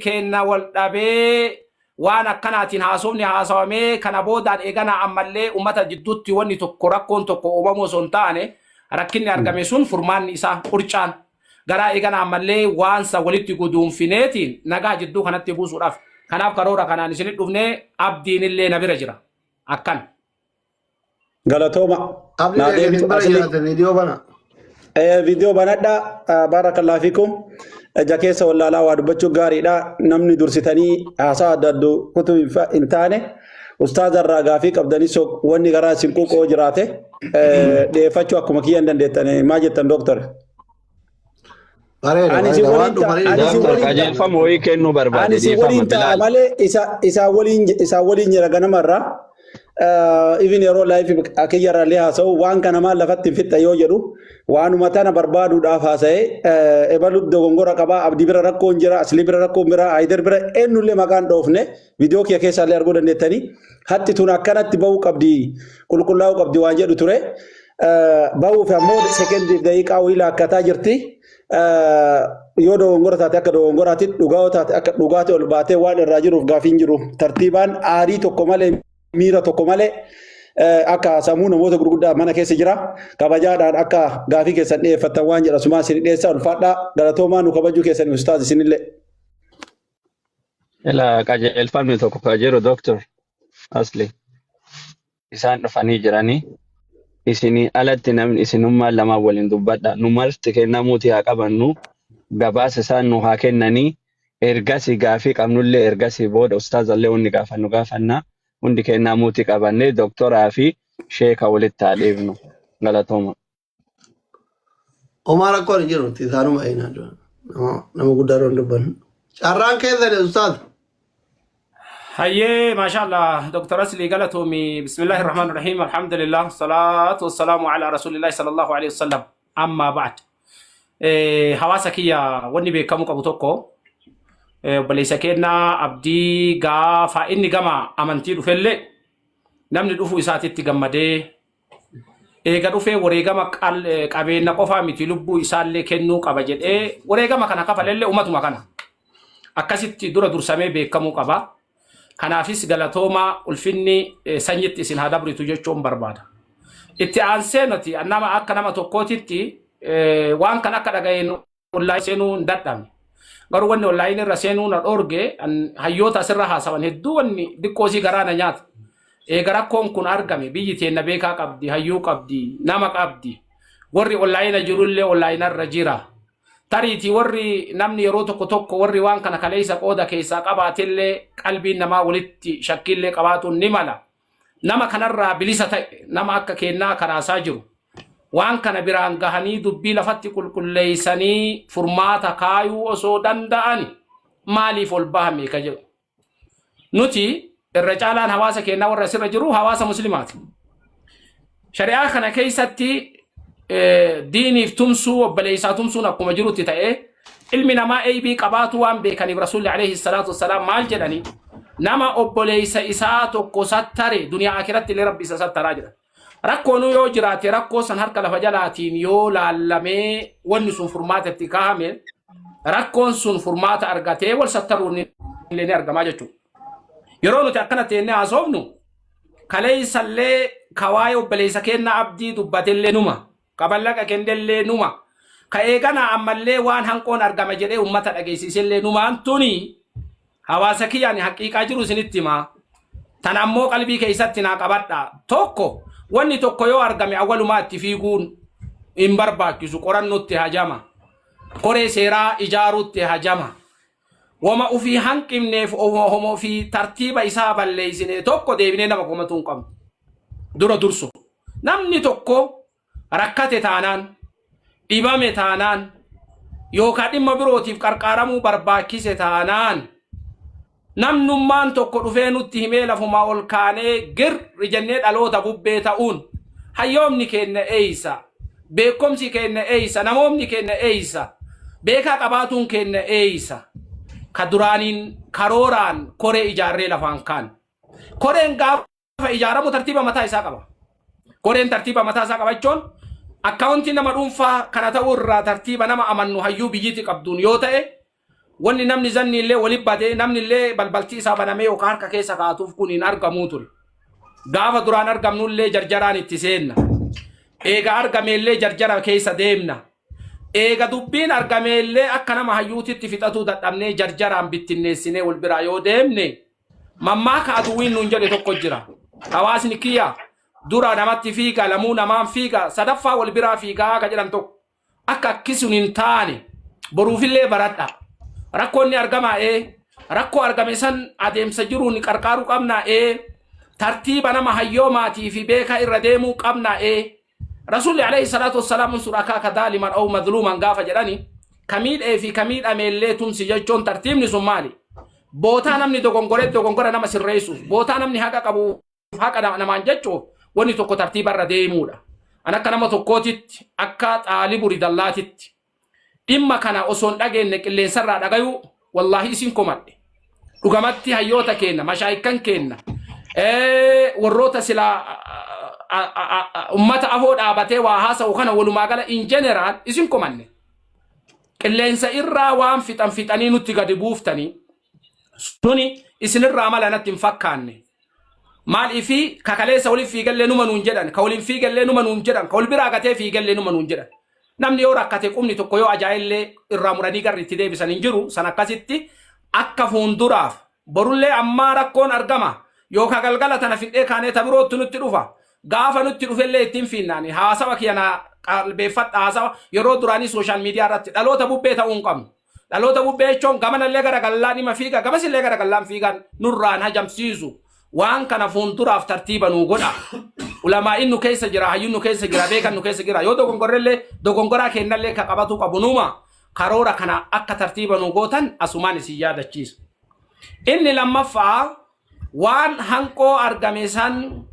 kenna wal dhabe waan akkanaatiin haasofni haasawame kana boodaan eegana ammallee ummata jidduutti wanni tokko rakkoon tokko uumamoo son taane rakkinni argame sun furmaanni isaa qurcaan garaa eegana ammallee waan sa walitti guduunfineetiin nagaa jidduu kanatti buusuudhaaf kanaaf karoora kanaan isin dhufne abdiin illee na bira jira akkan galatoma video banadha barakallahu fikum jakeessa wallaalaa waa dubbachuu gaariidha namni dursitanii haasaa adda addu kutubi intaane ustaaza irraa gaafii qabdanii wanni garaa isin quuqoo jiraate dheeffachuu akkuma kiyyan dandeettane maa jettan doktore qajeelfama wayii kennuu barbaade isa waliin jira ganamarraa even yeroo live akiyyarallee haasa'u waan kana maal lafatti fixa yoo jedhu waanuma tana barbaaduudhaaf haasa'e ebalu dogongora qabaa abdii bira rakkoon jira asli bira rakkoon bira haydar bira eenyullee maqaan dhoofne viidiyoo kiyya keessaallee arguu dandeettanii hatti tun akkanatti bahuu qabdi qulqullaa'uu qabdi waan jedhu ture bahuuf ammoo sekendiif daqiiqaa wayii laakkataa jirti yoo dogongora taate akka dogongoraatti dhugaa taate akka dhugaatti ol baatee waan irraa jiruuf gaafiin jiru tartiibaan aarii tokko malee miira tokko malee akka sammuu namoota gurguddaa mana keessa jira kabajaadhaan akka gaafii keessan dhiyeeffatan waan jedha sumaa isin dhiyeessaa ulfaadhaa galatoomaa nu kabajuu keessan ustaaz isinillee. Ila qajeelfamni tokko ka jiru doktor asli isaan dhufanii jiranii isinii alatti namni isinummaa lamaan waliin dubbadha nu marti kennamuuti haa qabannu gabaasa isaan nu haa kennanii ergasii gaafii qabnullee ergasii booda ustaazallee wanni gaafannu gaafannaa. Hundi kennamuuti qabannee doktoraa fi sheeka walitti haa dhiibnu galatooma. Omar akkoo jiru isaanuma eenaa nama guddaa doon dubbannu. Carraan keessan ustaaz. hayyee maashaallah doktor asli galatoomi bismillahi irrahmani irrahiim alhamdulillah salaatu wassalamu ala rasulillahi sallallahu alaihi wasallam amma ba'd hawaasa kiyya wanni beekamu qabu tokko obboleessa kenna abdii gaafa inni gama amantii dhufelle namni dhufu isaatitti gammadee eega dhufee wareegama qabeenya qofaa miti lubbuu isaallee kennuu qaba jedhee wareegama kana kafalellee umatuma kana akkasitti dura dursamee beekamuu qaba kanaafis galatooma ulfinni sanyitti isin haa dabritu jechuun barbaada itti aansee nuti nama akka nama tokkootitti waan kan akka dhaga'een wallahi seenuu hin dadhabne garuu wanni online irra seenuu na dhorge hayyoota asirra haasawan hedduu wanni diqqoosii garaana nyaata eega rakkoon kun argame biyyi teenna beekaa qabdi hayyuu qabdi nama qabdi warri online jirullee online irra jira tariitii warri namni yeroo tokko warri waan kana kaleessa qooda keessaa qabaatillee qalbiin namaa walitti shakkiillee qabaatuun ni mala nama kanarraa bilisa ta'e nama akka kennaa karaasaa jiru waan kana biraan gahanii dubbii lafatti qulqulleeysanii furmaata kaayuu osoo danda'ani maaliif ol bahame ka jedhu nuti irra caalaan hawaasa kennaa warra sirra jiru hawaasa muslimaati shari'aa kana keessatti diiniif tumsuu obboleessaa tumsuun akkuma jirutti ta'e ilmi namaa eebii qabaatu waan beekaniif rasuulli alayhi salaatu wassalaam maal jedhani nama obboleessa isaa tokko sattare duniyaa akiratti illee rabbi isa sattaraa jedha rakkoonu yoo jiraate rakkoo san harka lafa jalaatiin yoo laallamee wanni sun furmaata itti kaahame rakkoon sun furmaata argatee wal sattaruun illee ni argamaa jechuudha yeroo nuti akkana teennee haasofnu kaleessallee kawaayee obboleessa kennaa abdii dubbatellee numa kaballaqa kendellee numa ka eegana ammallee waan hanqoon argama jedhee ummata dhageessisellee numaan tuni hawaasa kiyyaan haqiiqaa jiru isinitti himaa tan ammoo qalbii keessatti naa qabadha tokko wanni tokko yoo argame awwalumaa itti fiiguun hin barbaachisu qorannootti hajama koree seeraa ijaaruutti hajama wama ufii hanqifneef homo fi tartiiba isaa balleeysine tokko deebinee nama komatuun qabnu dura dursu namni tokko rakkate taanaan dhibame taanaan yookaan dhimma birootiif qarqaaramuu barbaachise taanaan namnummaan tokko dhufee nutti himee lafuma ol kaanee girri jennee dhaloota bubbee ta'uun hayyoomni keenya eeysa beekomsi keenya eeysa namoomni keenya eeysa beekaa qabaatuun keenya eeysa ka duraaniin karooraan koree ijaarree lafaan kaan koreen gaafa ijaaramu tartiiba mataa isaa qaba koreen tartiiba mataa isaa qaba jechuun akkaawuntii nama dhuunfaa kana ta'uu irraa tartiiba nama amannu hayyuu biyyiti qabduun yoo ta'e wanni namni zanni illee wali badee namni illee balbaltii isaa banamee yookaan harka keessa kaatuuf kun hin argamuu ture. Gaafa duraan argamnu illee jarjaraan itti seenna. Eega argame illee jarjara keessa deemna. Eega dubbiin argame illee akka nama hayyuutitti fixatuu dadhabnee jarjaraan bittinneessinee wal biraa yoo deemne mammaaka aduwwiin nuun jedhe tokko jira. Hawaasni kiyya dura namatti fiiga lamuu namaan fiiga sadaffaa wal biraa fiigaa ka jedhan tokko akka akkisuun hin taane boruufillee baradha. Rakkoonni argamaa rakkoo argame san adeemsa jiruun qarqaaruu qabnaa tartiiba nama hayyoomatii fi beekaa irra deemuu qabnaa Rasuulli alayhi salaatu wassalaam suraakaa ka daaliman au madluuman gaafa jedhani kamiidhee fi kamiidhame illee tumsi jechuun tartiibni sun maali? Bootaa namni dogongora nama sirreessuuf bootaa namni haqa qabu haqa namaan jechuuf wanni tokko tartiiba irra deemuudha. An akka nama tokkootitti akka xaalibu ridallaatitti dhimma kana osoon dhageenne qilleensarraa dhagayuu wallahi isin komadhe. Dhugamatti hayyoota kenna mashaayikan kenna warroota silaa ummata afoo dhaabatee waa haasa'u kana walumaa gala in general isin komanne. Qilleensa irraa waan fixanii nutti gadi buuftanii suni isinirraa mala natti hin fakkaanne. Maaliifi kakaleessa waliin fiigallee numa nuun jedhan ka waliin fiigallee numa nuun jedhan ka wal biraa gatee fiigallee numa nuun jedhan. Namni yoo rakkate qubni tokko yoo ajaa'illee irraa muranii garri itti deebisan hin jiru san akkasitti akka fuulduraaf borullee ammaa rakkoon argama yookaan galgala tana fidhee kaanee tabirootti nutti dhufa. Gaafa nutti dhufellee ittiin fiinnaani haasawa kiyana qalbeeffadha haasawa yeroo duraanii sooshaal miidiyaa irratti dhaloota bubbee ta'uu hin qabnu. Dhaloota bubbee jechuun gamanallee gara gallaan dhima fiiga gamasillee gara gallaan fiigan nurraan hajamsiisu waan kana fuulduraaf tartiiba nuu godha. Ulamaa'in nu keessa jira hayyuun nu keessa jira beekan nu keessa jira yoo dogongorrellee dogongoraa kennallee ka qabatu qabu numa karoora kana akka tartiiba nuu gootan asumaan isin yaadachiisa. Inni lammaffaa waan hanqoo argame san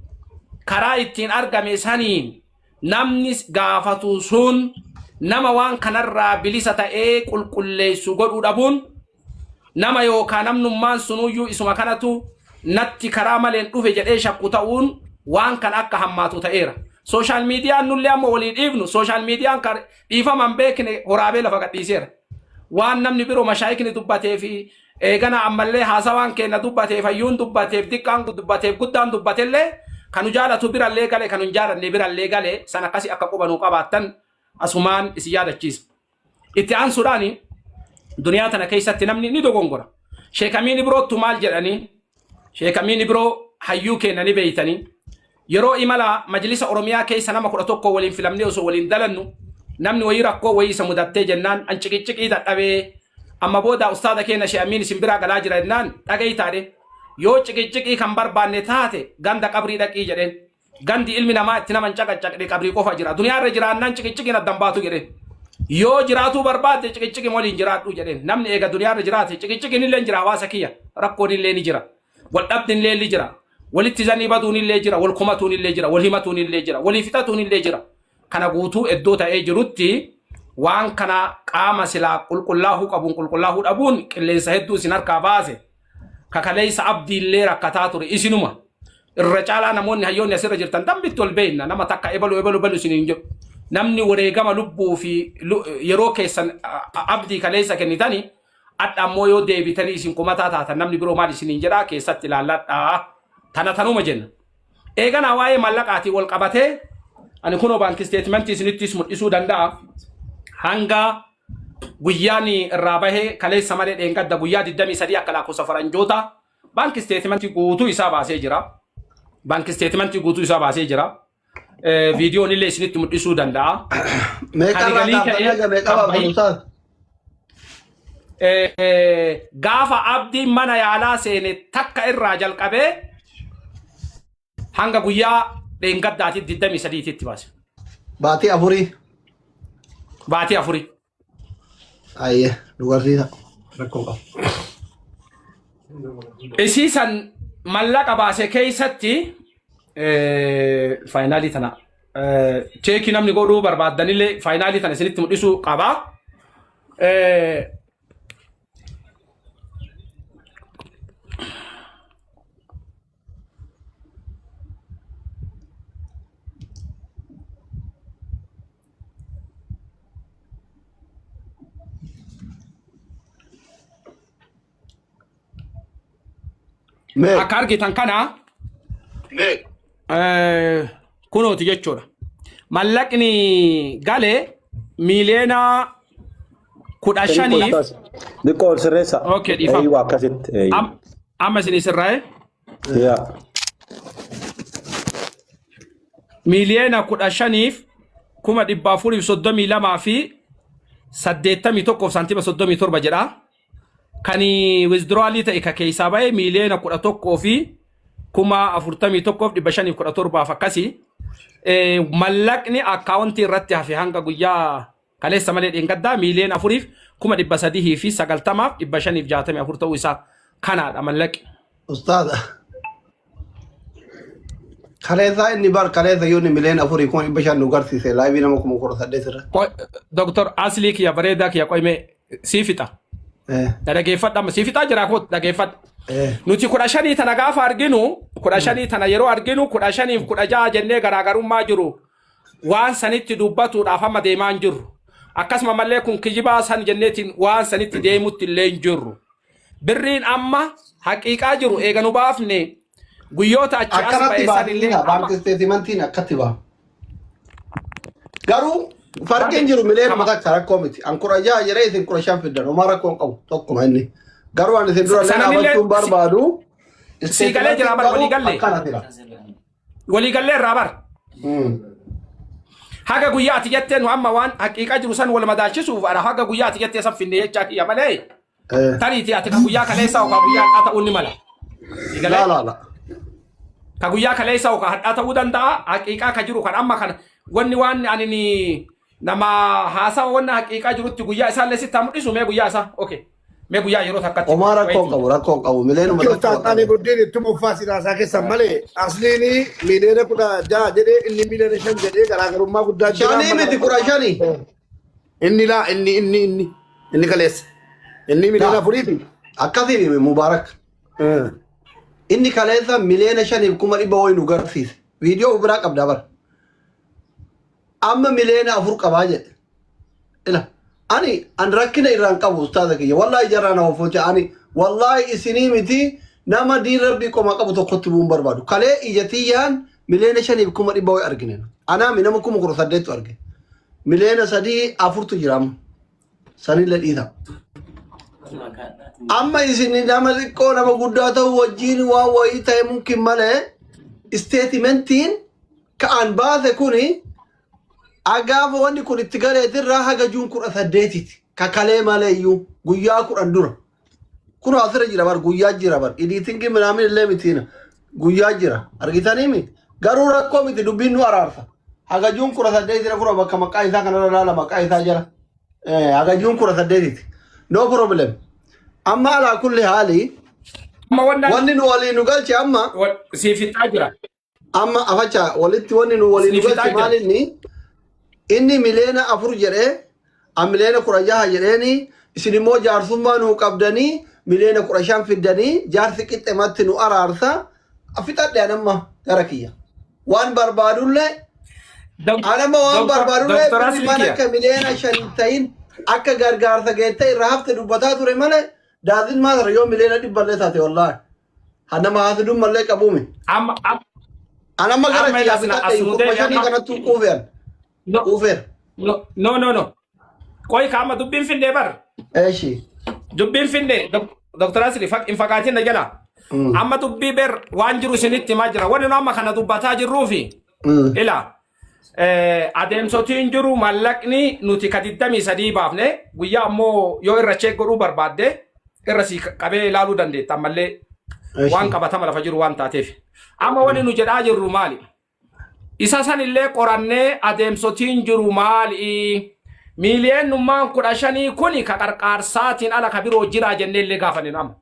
karaa ittiin argame saniin namni gaafatu sun nama waan kanarraa bilisa ta'ee qulqulleessu godhuu dhabuun nama yookaan namnummaan sunuyyuu isuma kanatu natti karaa maleen dhufe jedhee shakku ta'uun waan kan akka hammaatu ta'eera. Sooshaal miidiyaan nullee amma walii dhiifnu sooshaal miidiyaan dhiifaman beekne horaabee lafa gadhiiseera. Waan namni biroo mashaayikni dubbatee fi eegana ammallee haasawaan kenna dubbateef hayyuun dubbateef diqqaan dubbateef guddaan dubbatellee kanu jaalatu birallee gale kanu jaalanne birallee gale sana akkasi akka qubanuu qabaattan asumaan isin yaadachiisa. Itti aansuudhaani duniyaa tana keessatti namni ni dogongora. Sheekamiin birootu maal jedhanii sheekamiin biroo hayyuu kennanii beeytanii yeroo imala majlisa Oromiyaa keessa nama 11 waliin filamnee osoo waliin dalannu namni wayii rakkoo wayii isa mudattee jennaan an ciqicciqii dadhabee amma booda ustaada keenya sheekamiin isin biraa galaa jira jennaan dhagaytaadhe yoo ciqicciqii kan barbaanne taate ganda qabrii dhaqii jedheen gandi ilmi namaa itti naman caqacaqne qabrii qofa jira duniyaa irra jiraannaan ciqicciqiin addan baatu jedheen yoo jiraatuu barbaadde ciqicciqii waliin jiraadhu jedheen namni eega duniyaa irra jiraate ciqicciqiin illee jira hawaasa kiyya rakkoon illee ni jira wal dhabdiin illee ni jira walitti zanii baduun illee jira wal kumatuun illee jira wal himatuun illee jira walii fixatuun illee jira kana guutuu iddoo ta'ee jirutti waan kana qaama silaa qulqullaahuu qabuun qulqullaahuu dhabuun qilleensa hedduu isin harkaa baase kakaleessa abdii illee rakkataa ture isinuma irra caalaa namoonni hayyoonni asirra jirtan dambitti ol beeyna nama takka ebalu isiniin jedhu namni wareegama lubbuu fi yeroo keessan abdii kaleessa kennitanii adda ammoo yoo deebitanii isin kumataa taatan namni biroo maal isiniin jedhaa keessatti ilaalladhaa tanuma jenna. Eeganaa waa'ee mallaqaatii wal qabatee ani kunoo baankii steetimentii isinittis mul'isuu danda'a hanga guyyaan irraa bahee kaleessa malee dheengadda guyyaa 23 akka lakkoofsa faranjoota baankii steetimentii guutuu isaa baasee jira. Baankii steetimentii guutuu isaa baasee jira. Viidiyoon illee isinitti mul'isuu danda'a. Gaafa abdiin mana yaalaa seene takka irraa jalqabee hanga guyyaa dheengaddaati 23 itti baase. Baatii afurii. Baatii afurii. Ayyee dubartiidha. Rakkoo qaba. Isiisan mallaqa baase keessatti faayinaalii tana cheekii namni godhuu barbaaddanillee faayinaalii tana isinitti mul'isuu qaba. Mee akka argitan kana kunooti jechuudha. Mallaqni galee miliyoona 15 Diqqoo sirreessa. Okay, dhiifama. Eeyyuu akkasitti. amma isin sirraa'e Yaa. miliyoona 15,432 fi 81 santiima 37 jedha. Kan withdrawal ta'e ka keessaa ba'e miliyoona 11 fi 41,517 akkasi. Mallaqni akkaawuntii irratti hafe hanga guyyaa kaleessa malee dheengaddaa miliyoona 4,300 fi 90,564 ta'uu isaa kanaadha mallaqi. ustaada kaleessa inni bar kaleessa yoonni miliyoona 4,500 nu garsiise laayivii nama 18 irra. Dr. Asli kiya bareedaa kiya qoyme siifixa. Dhageeffadha siifixa jira koo dhageeffadha. Nuti 15 tana gaafa arginu 15 tana yeroo arginu 15 fi 16 jennee garaagarummaa jiru waan sanitti dubbatuudhaaf amma deemaa hin jirru. Akkasuma mallee kun kijibaa san jenneetiin waan sanitti deemutti illee hin jirru. Birriin amma haqiiqaa jiru eeganu baafne guyyoota achi as akkanatti ba'e san illee baafnina baankii isteetimantiin akkatti baaf. Garuu farqiin jiru miliyoona takka rakkoo miti. An 16 jedhee isin 15 fiddan homaa rakkoon qabu tokkuma inni. Garuu ani isin dura illee dhaabachuun barbaadu. Siigalee jira bar waliigallee. Waliigallee irraa bar. Haga guyyaa ati jettee nu amma waan haqiiqaa jiru san wal madaalchisuuf ara haga guyyaa ati jettee san finne jechaa kiyya malee. Tariiti ati ka guyyaa kaleessa ka guyyaa hadhaa ta'uu ni mala. Laala. Ka guyyaa kaleessa ka hadhaa ta'uu danda'a haqiiqaa ka jiru kan amma kana wanni waan ani ni nama haasawa wanna haqiiqaa jirutti guyyaa isaa illee sitti hamudhisu mee guyyaa isaa okay. Mee guyyaa yeroo takkatti. Homaa rakkoon qabu miliyoona Ustaad ani guddin itti muffaa sidaasaa keessan malee asliini miliyoona 16 jedhee inni miliyoona 5 jedhee garaagarummaa guddaa jira. shanii miti 15. Inni laa inni kaleessa. Inni miliyoona 4 Akkasii Mubaarak. Inni kaleessa miliyoona 5,100 wayi nu garsiise. Viidiyoo biraa qabda bara. Amma miliyoona 4 qabaa jedhe. Ila ani an rakkina irraan qabu ustaada kiyya. Wallahi jarraa nama focha ani wallahi isinii miti nama diin rabbii qoma qabu tokkotti bu'uun barbaadu. Kalee ijatiyyaan miliyoona 5,100 wayi argine. Anaami nama 18,000 argine. Miliyoona 3-4 jira amma. Sanillee dhiita. Amma isin nama xiqqoo nama guddaa ta'u wajjin waan wayii ta'e mumkin malee isteetimentiin ka'an baase kuni agaafa wanni kun itti galeetirraa haga juun 18ti kakalee maleeyyuu guyyaa 10 dura kun asirra jira bar guyyaa jira bar idiitingi minaamin illee mitiina guyyaa jira argitanii miti garuu rakkoo miti dubbiin nu araarsa haga juun 18 kura bakka maqaa isaa kanarra laala maqaa isaa jala haga juun 18ti no problem amma ala kulli haali wanni nu waliin nu galche amma Siifixaa jira. amma afacha walitti wanni nu waliin nu galche maalinni inni miliyoona 4 jedhee an miliyoona 16 jedheeni isin immoo jaarsummaa nu qabdanii miliyoona 15 fiddanii jaarsi qixxeematti nu araarsa fixadhe anamma gara kiyya waan barbaadullee anamma waan barbaadullee mana akka miliyoona 5 ta'in akka gargaarsa geettee irraa hafte dubbataa ture malee daadin maasara yoo miliyoona 100 taate wallaahi hanama haasudun mallee qabuumi anamma gara kiyya fixadhe 15 kanattuu quufean Ufer. No. Koi kama dubbin finde bar. Eshi. Dubbin finde Dr. Asli in fakatin da jala. Amma dubbi ber waan jiru sinitti majra. Wani no amma kana dubbataa jirruufi. Ila. Adeemsotiin jiru mallaqni nuti ka 23 baafne guyyaa ammoo yoo irra check godhuu barbaadde irra si qabee ilaaluu dandeetta ammallee waan qabatama lafa jiru waan taateef. Amma wani nu jedhaa jirru maali? Isa san illee qorannee adeemsotiin jiru maali? Miliyoonummaan 15 kuni ka qarqaarsaatiin ala ka biroo jira jennee illee gaafanne amma.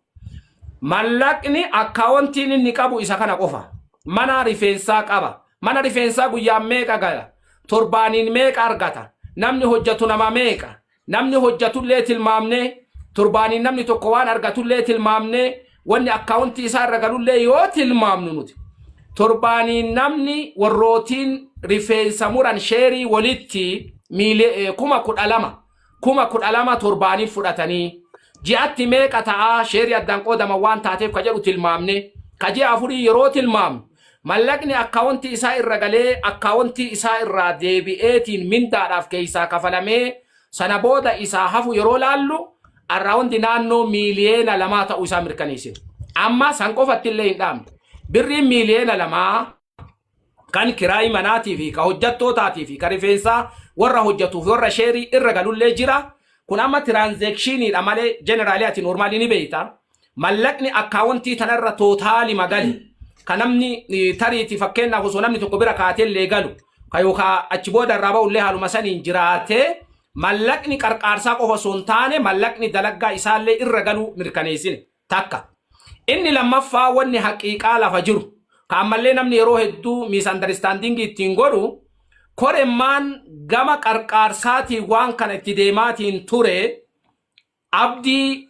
Mallaqni akkaawuntiin inni qabu isa kana qofa. Mana rifeensaa qaba. Mana rifeensaa guyyaan meeqa gala? Torbaaniin meeqa argata? Namni hojjetu nama meeqa? Namni hojjetullee tilmaamne torbaaniin namni tokko waan argatullee tilmaamne wanni akkaawuntii isaa irra galullee yoo tilmaamnu nuti. Torbaaniin namni warrootiin rifeensa muran sheerii walitti 12,000 torbaaniin fudhatanii ji'atti meeqa ta'a sheerii addaan qoodama waan taateef ka jedhu tilmaamne kaji afuri yerotil mam mallaqni akkaawunti isaa irra galee akkaawunti isaa irra deebi'eetiin mindaadhaaf keeysaa kafalame sana booda isaa hafu yeroo laallu arraawundi naannoo miiliyeena 2 ta'uu isaa mirkaneessin amma san qofatti illee hin dhaamne birriin miiliyeena 2 kan kiraay manaatii fi ka hojjattootaati fi ka rifeensaa warra hojjatuuf warra sheerii irra galullee jira kun amma transakshiiniidha malee jeneraalii ati normaalii ni beeyta mallaqni akkaawuntii tanarra tootaali magali ka namni tariiti fakkeenyaaf osoo namni tokko bira kaatee illee galu ka yookaa achi booda irraa ba'ullee haaluma saniin jiraatee mallaqni qarqaarsaa qofa osoo hin taane mallaqni dalaggaa isaallee irra galuu mirkaneessine takka inni lammaffaa wanni haqiiqaa lafa jiru kaammallee namni yeroo hedduu misunderstanding ittiin godhu koremmaan gama qarqaarsaatii waan kana itti deemaatiin ture abdii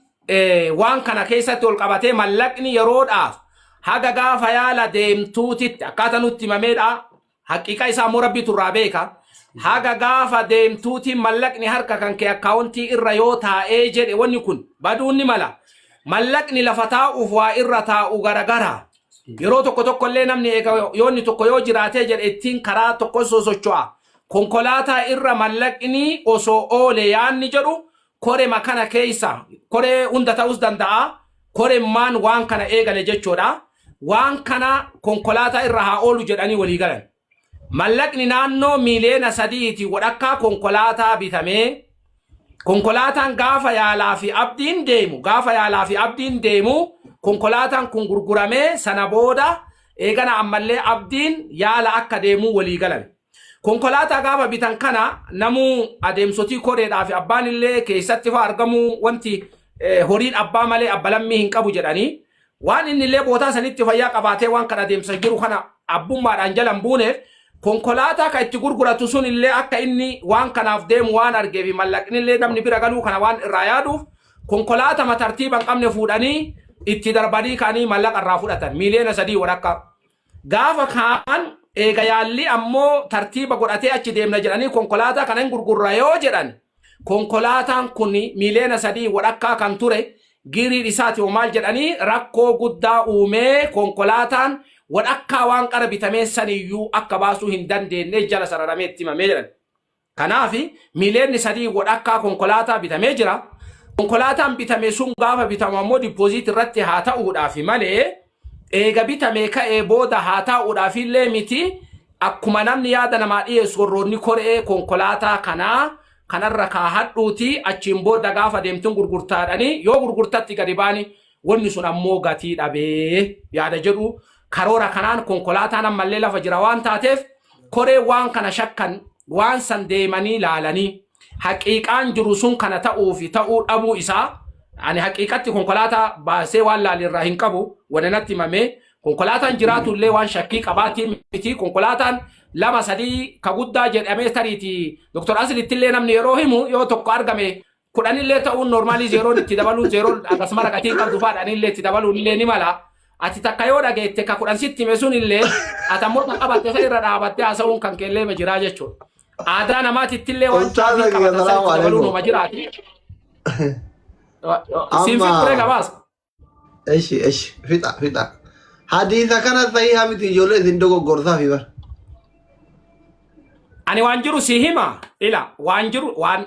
waan kana keessatti ol qabatee mallaqni yeroodhaaf haga gaafa yaala deemtuutitti akkaataa nutti himameedha haqiiqa isaa immoo rabbitu irraa beeka haga gaafa deemtuuti mallaqni harka kan kee akkaawuntii irra yoo taa'ee jedhe wanni kun baduunni mala mallaqni lafa taa'uuf waa irra taa'u garagara yeroo tokko illee namni eega yoonni tokko yoo jiraatee jedhe ittiin karaa tokko sosocho'a konkolaataa irra mallaqni osoo oole yaanni jedhu kore makana keessa kore hunda ta'us danda'a koremmaan waan kana eegale jechuudha waan kana konkolaataa irra haa oolu jedhanii walii galan mallaqni naannoo miiliyeena 3 wadhakkaa konkolaataa bitamee konkolaataan gaafa yaalaa fi abdiin deemu konkolaataan kun gurguramee sana booda eegana ammallee abdiin yaala akka deemu walii galan konkolaataa gaafa bitan kana namuu adeemsotii koreedhaa fi abbaan illee keessatti fa argamu wanti horiin abbaa malee abbalammii hin qabu jedhanii waan inni illee bootaa sanitti fayyaa qabaatee waan kana adeemsa jiru kana abbummaadhaan jalan buuneef konkolaataa ka itti gurguratu sun illee akka inni waan kanaaf deemu waan argeef mallaqni illee namni bira galuu kana waan irraa yaaduuf konkolaataa matartiiban qabne fuudhanii itti darbanii kaanii mallaqa irraa fudhatan miiliyeena 3 wadhakka gaafa kaan eega yaalli ammoo tartiiba godhatee achi deemna jedhanii konkolaataa kana hin gurgurra yoo jedhan konkolaataan kun miiliyeena 3 wadhakkaa kan ture girii isaati maal jedhanii rakkoo guddaa uumee konkolaataan wadhakkaa waan qara bitamee saniyyuu akka baasuu hin dandeenye jala sararamee itti himamee jedhan kanaafi miiliyeenni 3 wadhakkaa konkolaataa bitamee jira konkolaataan bitame sun gaafa bitamu ammoo dipoozit irratti haa ta'uudhaaf malee eega bitame ka'ee booda haa ta'uudhaaf illee miti akkuma namni yaada namaa dhiyeessu warroonni koree konkolaataa kanarra kaahadhuuti achiin booda gaafa deemtuun gurgurtaadhanii yoo gurgurtatti gadi baani wanni sun ammoo gatii dhabee yaada jedhu karoora kanaan konkolaataan ammallee lafa jira waan taateef koree waan kana shakkan waan san deemanii laalanii haqiiqaan jiru sun kana ta'uu fi ta'uu dhabuu isaa ani haqiiqatti konkolaataa baasee waan laalirraa hin qabu wananatti himamee konkolaataan jiraatu illee waan shakkii qabaatii miti konkolaataan 2-3 ka guddaa jedhamee tariiti Dr. Aslitti illee namni yeroo himu yoo tokko argame 10 illee ta'uun normaalii zeeroon itti dabaluun zeeroon akkasuma raqatii qabdu faadhaan illee itti dabaluun illee ni mala ati takka yoo dhageette ka 10 sitti hime sun illee atammoo qabatte irra dhaabattee haasa'uun kan keellee jiraa jechuudha. Aadaa namaatitti illee waan chaafii qabatan dabaluun uma jiraati. Siinfi ture gabaas. Eshi fixa. Hadiisa kana sahii hamiti ijoollee isin dogoggorsaa fi bar. Ani waan jiru si hima ila waan jiru waan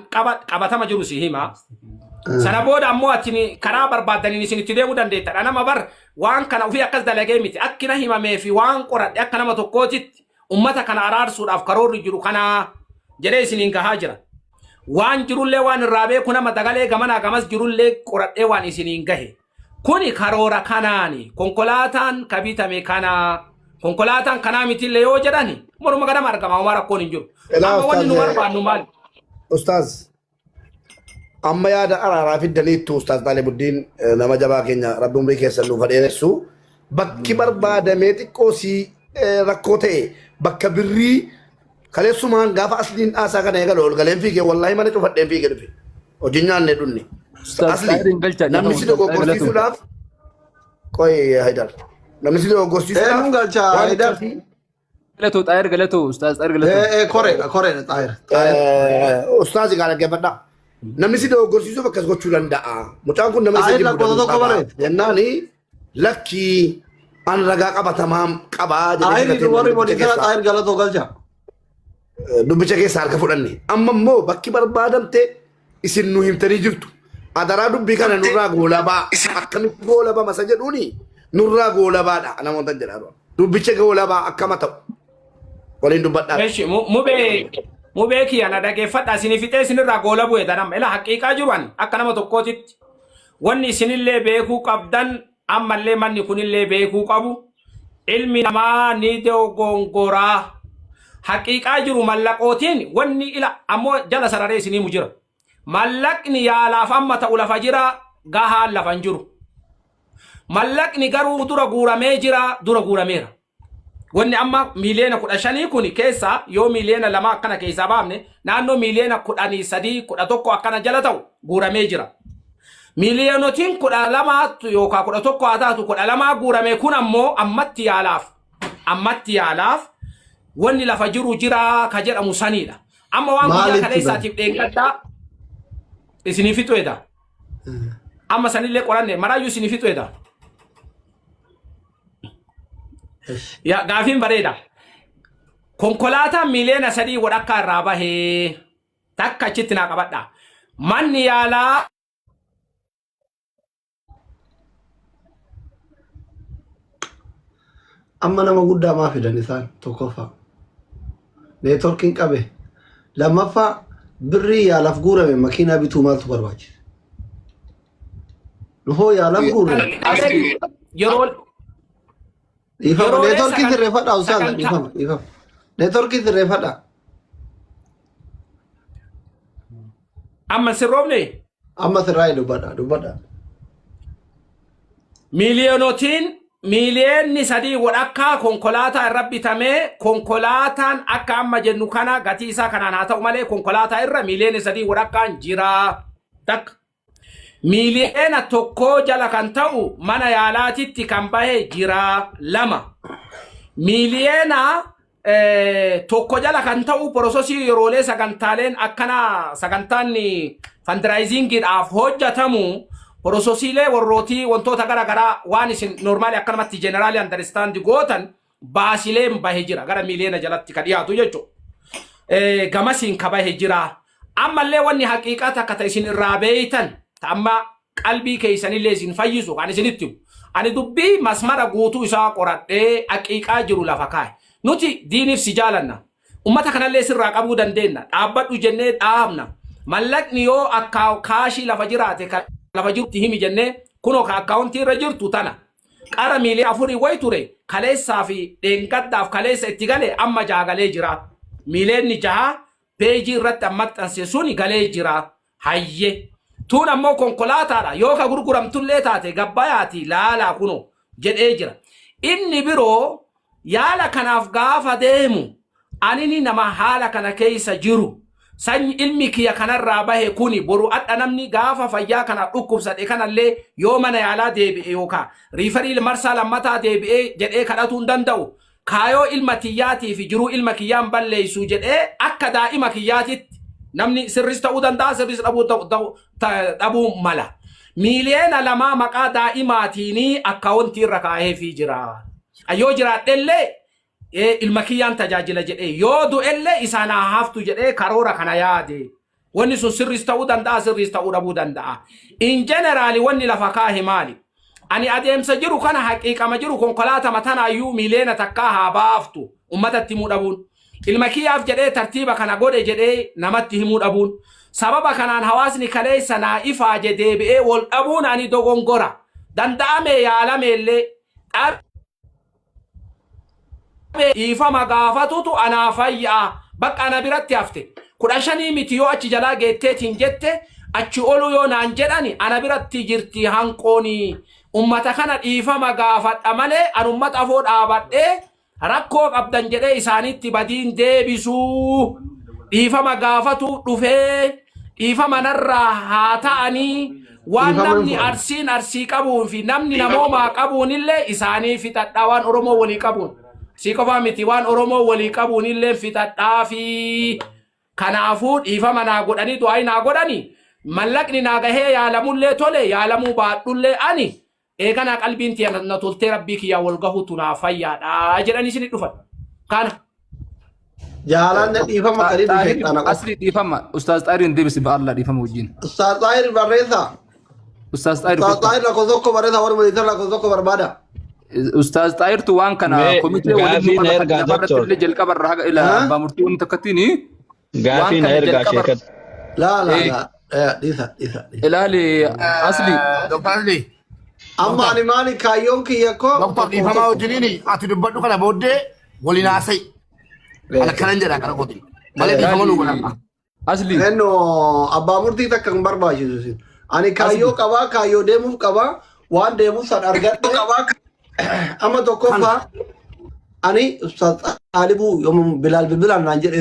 qabatama jiru si hima. Sana booda ammoo atini karaa barbaadaniin isin itti deemuu dandeetta. Nama bar waan kana ofii akkas dalagee miti akkina himamee fi waan qoradhe akka nama tokkootitti ummata kana araarsuudhaaf karoorri jiru kana jedhee isiniin gahaa jira. Waan jirullee waan irraa beeku nama dagalee gamanaa gamas jirullee qoradhee waan isiniin gahe. Kuni karoora kanaani konkolaataan kabitame kana konkolaataan kanaa mitillee yoo jedhani moruma gadama argama waan rakkoon hin jiru. Amma wanni nu barbaannu maali? Ustaaz amma yaada araaraa fiddaniittu Ustaaz Taalibuddin nama jabaa keenya rabbi umrii keessan nuuf dheeressu bakki barbaadamee xiqqoo si rakkoo ta'e bakka birrii kaleessumaan gaafa asliin dhaasaa kana eegalu ol galeen fiigee wallaahi mana cufadheen fiigee dhufe hojiin nyaanne dhunne namni si dogoggorsiisuudhaaf qoy Haydar namni si dogoggorsiisuudhaaf galcha Haydar Galato Ustaaz Tahir Galato kore Tahir Ustaaz gaala gefadha namni si dogoggorsiisuuf akkas gochuu danda'a mucaan kun nama isa jibbu jennaani lakki an ragaa qaba tamaam qabaa Ayri warri monitara ayri galatoo galcha. dubbicha keessa harka fudhanne amma immoo bakki barbaadamte isin nu himtanii jirtu adaraa dubbii kana nurraa goolabaa akkamitti goolaba masa jedhuuni nurraa goolabaadha namoota jedhaa dubbicha goolabaa akkama ta'u waliin dubbadhaa. Eeshi mubee kiyana dhageeffadhaa isinii fixee isinirraa goolabuu eedanam ila haqiiqaa jiran akka nama tokkootitti wanni isinillee beekuu qabdan ammallee manni kunillee beekuu qabu ilmi namaa ni dogongoraa haqiiqaa jiru mallaqootiin wanni ila ammoo jala sararee isinii mujira mallaqni yaalaaf amma ta'u lafa jira gahaan lafan jiru mallaqni garuu dura guuramee jira dura guurameera wanni amma miliyoona 15 kun keessa yoo miliyoona 2 akkana keessa baafne naannoo miliyoona 13 11 akkana jala ta'u guuramee jira miliyoonotiin 12 yookaan 11 haa taatu 12 guurame kun ammoo ammatti yaalaaf wanni lafa jiru jira ka jedhamu sanidha amma waan guyyaa kana isaatiif dheengaddaa isinii fixuedha amma sanillee qoranne maraayyuu isinii fixuedha ya gaafin bareeda konkolaataan miliyoona 3 wadhakkaa irraa bahee takka achitti naa qabadha manni yaalaa amma nama guddaa maa fidan isaan tokkoffaa neetworkiin qabe lammaffaa birrii yaalaaf guurame makiinaa bituu maaltu barbaachisa nuhoo yaalaaf guurame yeroo dhiifama neetworkiin sirreeffadhaa usaala dhiifama neetworkiin sirreeffadhaa amma sirroomne amma sirraa'ee dubbadhaa miliyoonotiin miliyoonni 3 wadhakkaa konkolaataa irra bitamee konkolaataan akka amma jennu kana gatii isaa kanaan haa ta'u malee konkolaataa irra miliyoonni 3 wadhakkaan jira takka miliyoona 1 jala kan ta'u mana yaalaatitti kan bahee jira 2 miliyoona 1 jala kan ta'u porososii yeroolee sagantaaleen akkana sagantaan fundraisingidhaaf hojjetamu porososiilee warrooti wantoota gara waan isin normaali akkanumatti generally understand gootan baasilee bahee jira gara miliyoona jalatti ka dhiyaatu jechuudha gamasiin ka bahee jira ammallee wanni haqiiqata akka ta'e isin irraa beeytan amma qalbii keessanillee isin fayyisu kan isinitti ani dubbii masmara guutuu isaa qoradhee haqiiqaa jiru lafa kaa'e nuti diiniif si jaalanna ummata kanallee sirraa qabuu dandeenya dhaabbadhu jennee dhaabna mallaqni yoo akka kaashii lafa jiraate lafa jirti himi jenne kuno ka accounti irra jirtu tana qara miliyoona 4 way ture kaleessaa fi dheengaddaaf kaleessa itti gale amma jaagalee jira miliyoonni 6 peejii irratti ammaxxanse suni galee jira hayye tun ammoo konkolaataadha yoo ka gurguramtullee taate gabbayaati laalaa kuno jedhee jira inni biroo yaala kanaaf gaafa deemu anini nama haala kana keessa jiru sanyi ilmi kiyya kanarraa bahe kuni boru adda namni gaafa fayyaa kana dhukkubsate kanallee yoo mana yaalaa deebi'e yookaan riifarii marsaa lammataa deebi'ee jedhee kadhatuu hin danda'u kaayoo ilma kiyyaatii fi jiruu ilma kiyyaan balleessu jedhee akka daa'ima kiyyaatitti namni sirris ta'uu danda'a sirris dhabuu mala miliyoona 2 maqaa daa'imaatiini akkaawuntii irra kaa'eefii jira ayyoo jiraadhellee ilma kiyyaan tajaajila jedhee yoo du'ellee isaan haftu jedhee karoora kana yaade wanni sun sirris ta'uu danda'a sirris ta'uu dhabuu danda'a in general wanni lafa kaa'e maali ani adeemsa jiru kana haqiiqama jiru konkolaataa matanaayyuu miliyoona takkaa haa baaftu ummatatti himuu dhabuun ilma kiyyaaf jedhee tartiiba kana godhe jedhee namatti himuu dhabuun sababa kanaan hawaasni kaleessa naa ifaa deebi'ee wal dhabuun ani dogongora danda'ame yaalameellee ifama gaafatutu anaa fayyaa bakka ana biratti hafte 15 miti yoo achi jalaa geetteetiin jette achi olu yoo naan jedhani ana biratti jirti hanqooni ummata kana dhiifama gaafadha malee an ummata afoo dhaabadhee rakkoo qabdan jedhee isaanitti badiin deebisuu dhiifama gaafatu dhufee dhiifama narraa haa ta'anii waan namni arsii qabuun fi namni namoomaa qabuunillee isaanii fixadhaa waan oromoo walii qabuun Sikofa miti waan oromoo walii qabuun illee fixadhaa fi kanaafuu dhiifama naa godhanii du'aa naa godhanii mallaqni naa gahee yaalamullee tole yaalamuu baadhullee ani eeganaa qalbiin tiya na toltee rabbii kiyyaa wal gahuutu naa fayyaadha jedhanii isin dhufan kana jaalanne dhiifama qalii dhufe kana asli dhiifama ustaaz Xaahiriin deebisi ba'alla dhiifama wajjin Ustaaz Xaahir barreessa ustaaz Xaahir Ustaaz Xaahir lakko tokko barreessa warra miliitara lakko tokko barbaada ustaaz Xaahirtu waan kana komitee gaafii na ergaa doctor waliin jalqaba irraa haga ila abbaa murtii wanta takkatini gaafii na ergaa sheekat la dhisa ilaali asli Dr. Asli. amma ani maali kaayyoon kiyya koo Dr. Dhiifama wajjiniini ati dubbadhu kana booddee waliin haasai. Halkanan jedha kana kooti. Malee dhiifama nu godhama. asli Enno abbaa murtii takka hin barbaachisu sin. Ani kaayyoo qabaa kaayyoo deemuuf qabaa waan deemuuf san argadhe amma tokkoffaa ani Ustaaz Xaalibuu yoom bilaal naan jedhe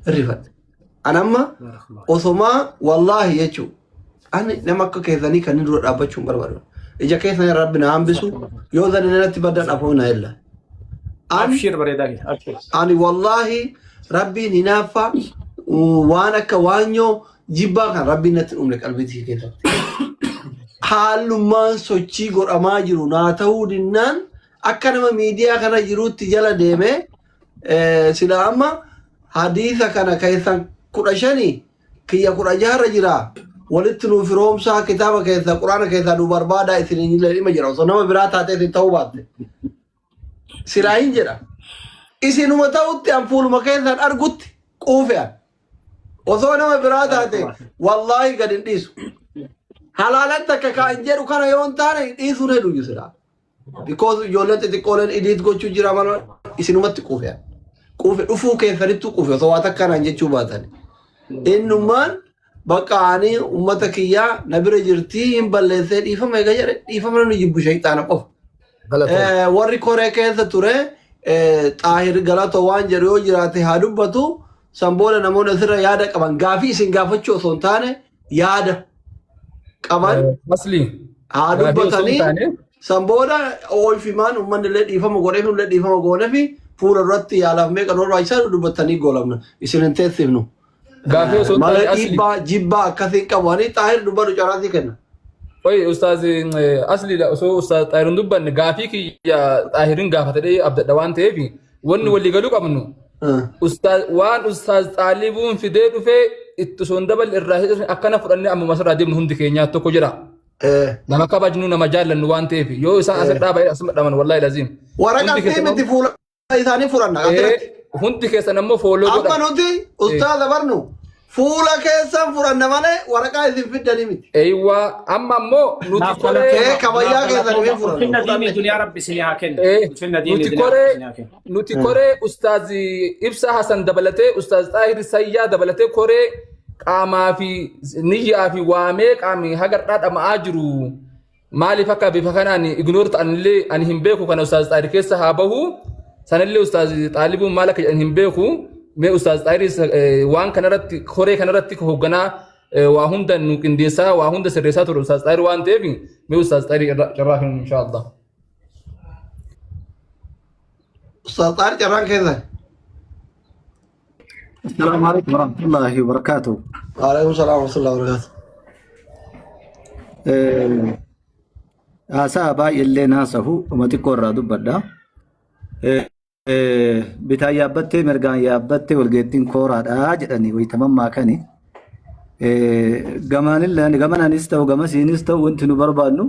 irrifadhe. Anamma osomaa wallaahi jechuu ani nama akka keessanii kan dura dhaabbachuu hin barbaadu. Ija keessanii rabbi na hambisu yoo zani natti baddan afoo na illa. abshir bareedaa abshir Ani wallaahi rabbiin hinaafa waan akka waanyoo jibbaa kan rabbiin natti dhumne qalbiitii keessatti. Haalummaan sochii godhamaa jiru naa ta'uu dinnaan akka nama miidiyaa kana jiruutti jala deeme sila amma hadiisa kana keessan 15 kiyya 16 jira walitti nuuf roomsaa kitaaba keessa quraana keessa nu barbaada isiniin illee dhima jira osoo nama biraa taate isin ta'uu baatte silaa hin jedha isinuma ta'utti an fuuluma keessan argutti quufe'an osoo nama biraa taate wallaahi gad hin dhiisu halaalan takka kan jedhu kana yoo hin taane dhiisuun heduu jira because ijoolleen xixiqqooleen idiit gochuu jira mana isinumatti quufe'an quufe dhufuu keessanittu quufe osoo waa takkanaan jechuu baatan innummaan bakka ani ummata kiyyaa na bira jirtii hin balleessee dhiifama eega jedhe dhiifama nu jibbu shayxaana qofa warri koree keessa ture Xaahir Galatoo waan jedhu yoo jiraate haa dubbatu san booda namoonni asirra yaada qaban gaafii isin gaafachuu osoo hin taane yaada qaban asli haa dubbatanii san booda oolfimaan uummanni illee dhiifama godheef illee dhiifama goonefi fuula duratti yaalaaf meeqa barbaachisaa dubbatanii goolabna isin hin teessifnu. gaafii osoo Malee taane asli dhiibbaa jibbaa akkasii qabu ani Xaahir dubbadhu caraasii kenna. oy ustaaz asli osoo ustaaz Xaahirin dubbanne gaafii kiyya Xaahirin gaafatee abdadha waan ta'eef wanni walii galuu qabnu waan ustaaz Xaalibuun fidee dhufee itti osoo hin daballe irraa akkana fudhannee amma masarraa deemnu hundi keenyaa tokko jira. nama kabajnu nama jaallannu waan ta'eef yoo isaan asirraa baay'ee asuma dhaman wallaahi laziim. Waraqaa miti fuula isaanii furanna. Hundi keessan ammoo fooloo godha. Amma nuti ustaaza barnu fuula keessan furanna malee waraqaa isin fiddanii miti. Eeywa amma ammoo nuti koree kabajaa keessan hin furanna. Finna diinii duniyaa rabbi isin haa kennu. Finna diinii duniyaa rabbi isin haa kennu. nuti koree ustaaz Ibsaa Hasan dabalatee ustaaz Xaahir Sayyaa dabalatee koree qaamaa fi niyyaa fi waamee qaamii hagardhaa dhama'aa jiru. Maaliif akka bifa kanaan ignoor ta'anillee ani hin beeku kana ustaaz Xaahir keessa haa bahu. Sanallee ustaaz Xaalibuun maal akka jedhan hin beeku. Mee ustaaz Xaahir waan kanarratti koree kanarratti hoogganaa waa hunda nu qindeessaa waa hunda sirreessaa ture ustaaz Xaahir waan ta'eef mee ustaaz Xaahir carraa kennu inshaallah. Ustaaz Xaahir carraan keessan. السلام عليكم ورحمة الله وبركاته. وعليكم السلام ورحمة الله وبركاته. أصحاب اللي ناسه وما تقول رادو بدا. بتاع يابتة مرجان يابتة والجيتين كورات أجرني ويتمام ما كاني. جمان الله جمان أنيستا وجمان سينيستا وانتو بربانو.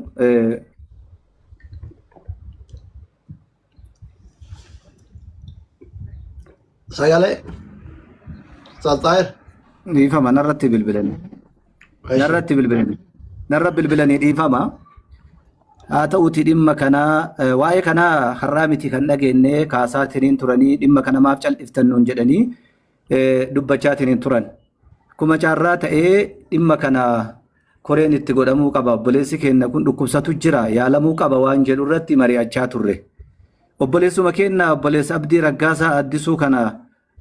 Sagale. Ustaaz Xaahir. dhiifama narratti bilbilani narratti bilbilani narra bilbilanii dhiifama haa ta'uti dhimma kanaa waa'ee kanaa har'aa miti kan dhageenye kaasaatiniin turanii dhimma kana maaf cal'iftannuun jedhanii dubbachaatiniin turan kuma caarraa ta'ee dhimma kana koreen itti godhamuu qaba obboleessi keenya kun dhukkubsatu jira yaalamuu qaba waan jedhu irratti mari'achaa turre obboleessuma keenya obboleessa Abdii Raggaasaa addisuu kana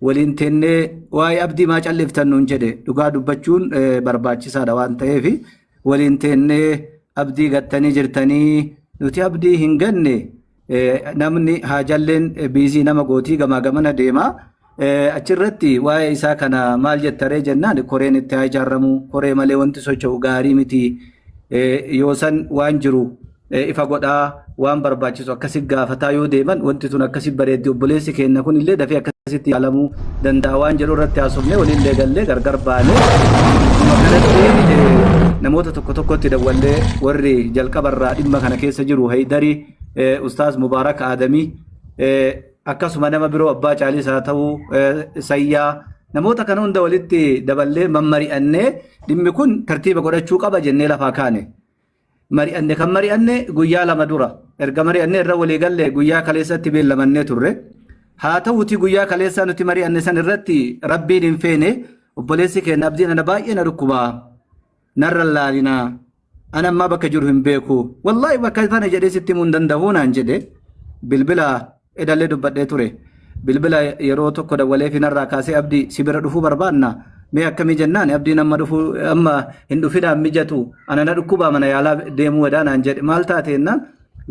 waliin teennee waa'ee abdii maa calliftannuun jedhe dhugaa dubbachuun barbaachisaadha waan ta'eef waliin teennee abdii gattanii jirtanii nuti abdii hin ganne namni haajalleen biizii nama gootii gamaa gamana deema achirratti waa'ee isaa kana maal jettaree jennaan koreen itti haa ijaaramu koree malee wanti socho'u gaarii miti yoosan waan jiru ifa godhaa waan barbaachisu akkasitti gaafataa yoo deeman wanti tun akkasitti bareeddi obboleessi keenya kun illee dafee akkasitti yaalamuu danda'a waan jedhu irratti haasofnee waliin gallee gargar baanee namoota tokko tokkotti dawwallee warri jalqabarraa dhimma kana keessa jiru Haydarii Ustaaz Mubaarak Adamii akkasuma nama biroo abbaa caalisaa ta'uu sayyaa namoota kana hunda walitti daballee mammari'annee dhimmi kun tartiiba godhachuu qaba jennee lafaa kaane. Mari'anne kan mari'anne guyyaa lama dura erga mari'anne irra walii galle guyyaa kaleessatti beellamannee turre. Haa ta'uuti guyyaa kaleessaa nuti mari'anne san irratti rabbiin hin feene obboleessi keenya abdiin ana baay'ee na dhukkubaa narra laalinaa ana ammaa bakka jiru hin beeku wallaahi bakka kana jedhee sitti himuun danda'uu naan jedhe bilbila edallee dubbadhee ture. Bilbila yeroo tokko dawwalee finarraa kaasee abdii si bira dhufuu barbaanna mee akkamii jennaan abdiin amma hin dhufinaan mijatu ana na dhukkubaa mana yaalaa deemuu wadaanaan jedhe maal taateenna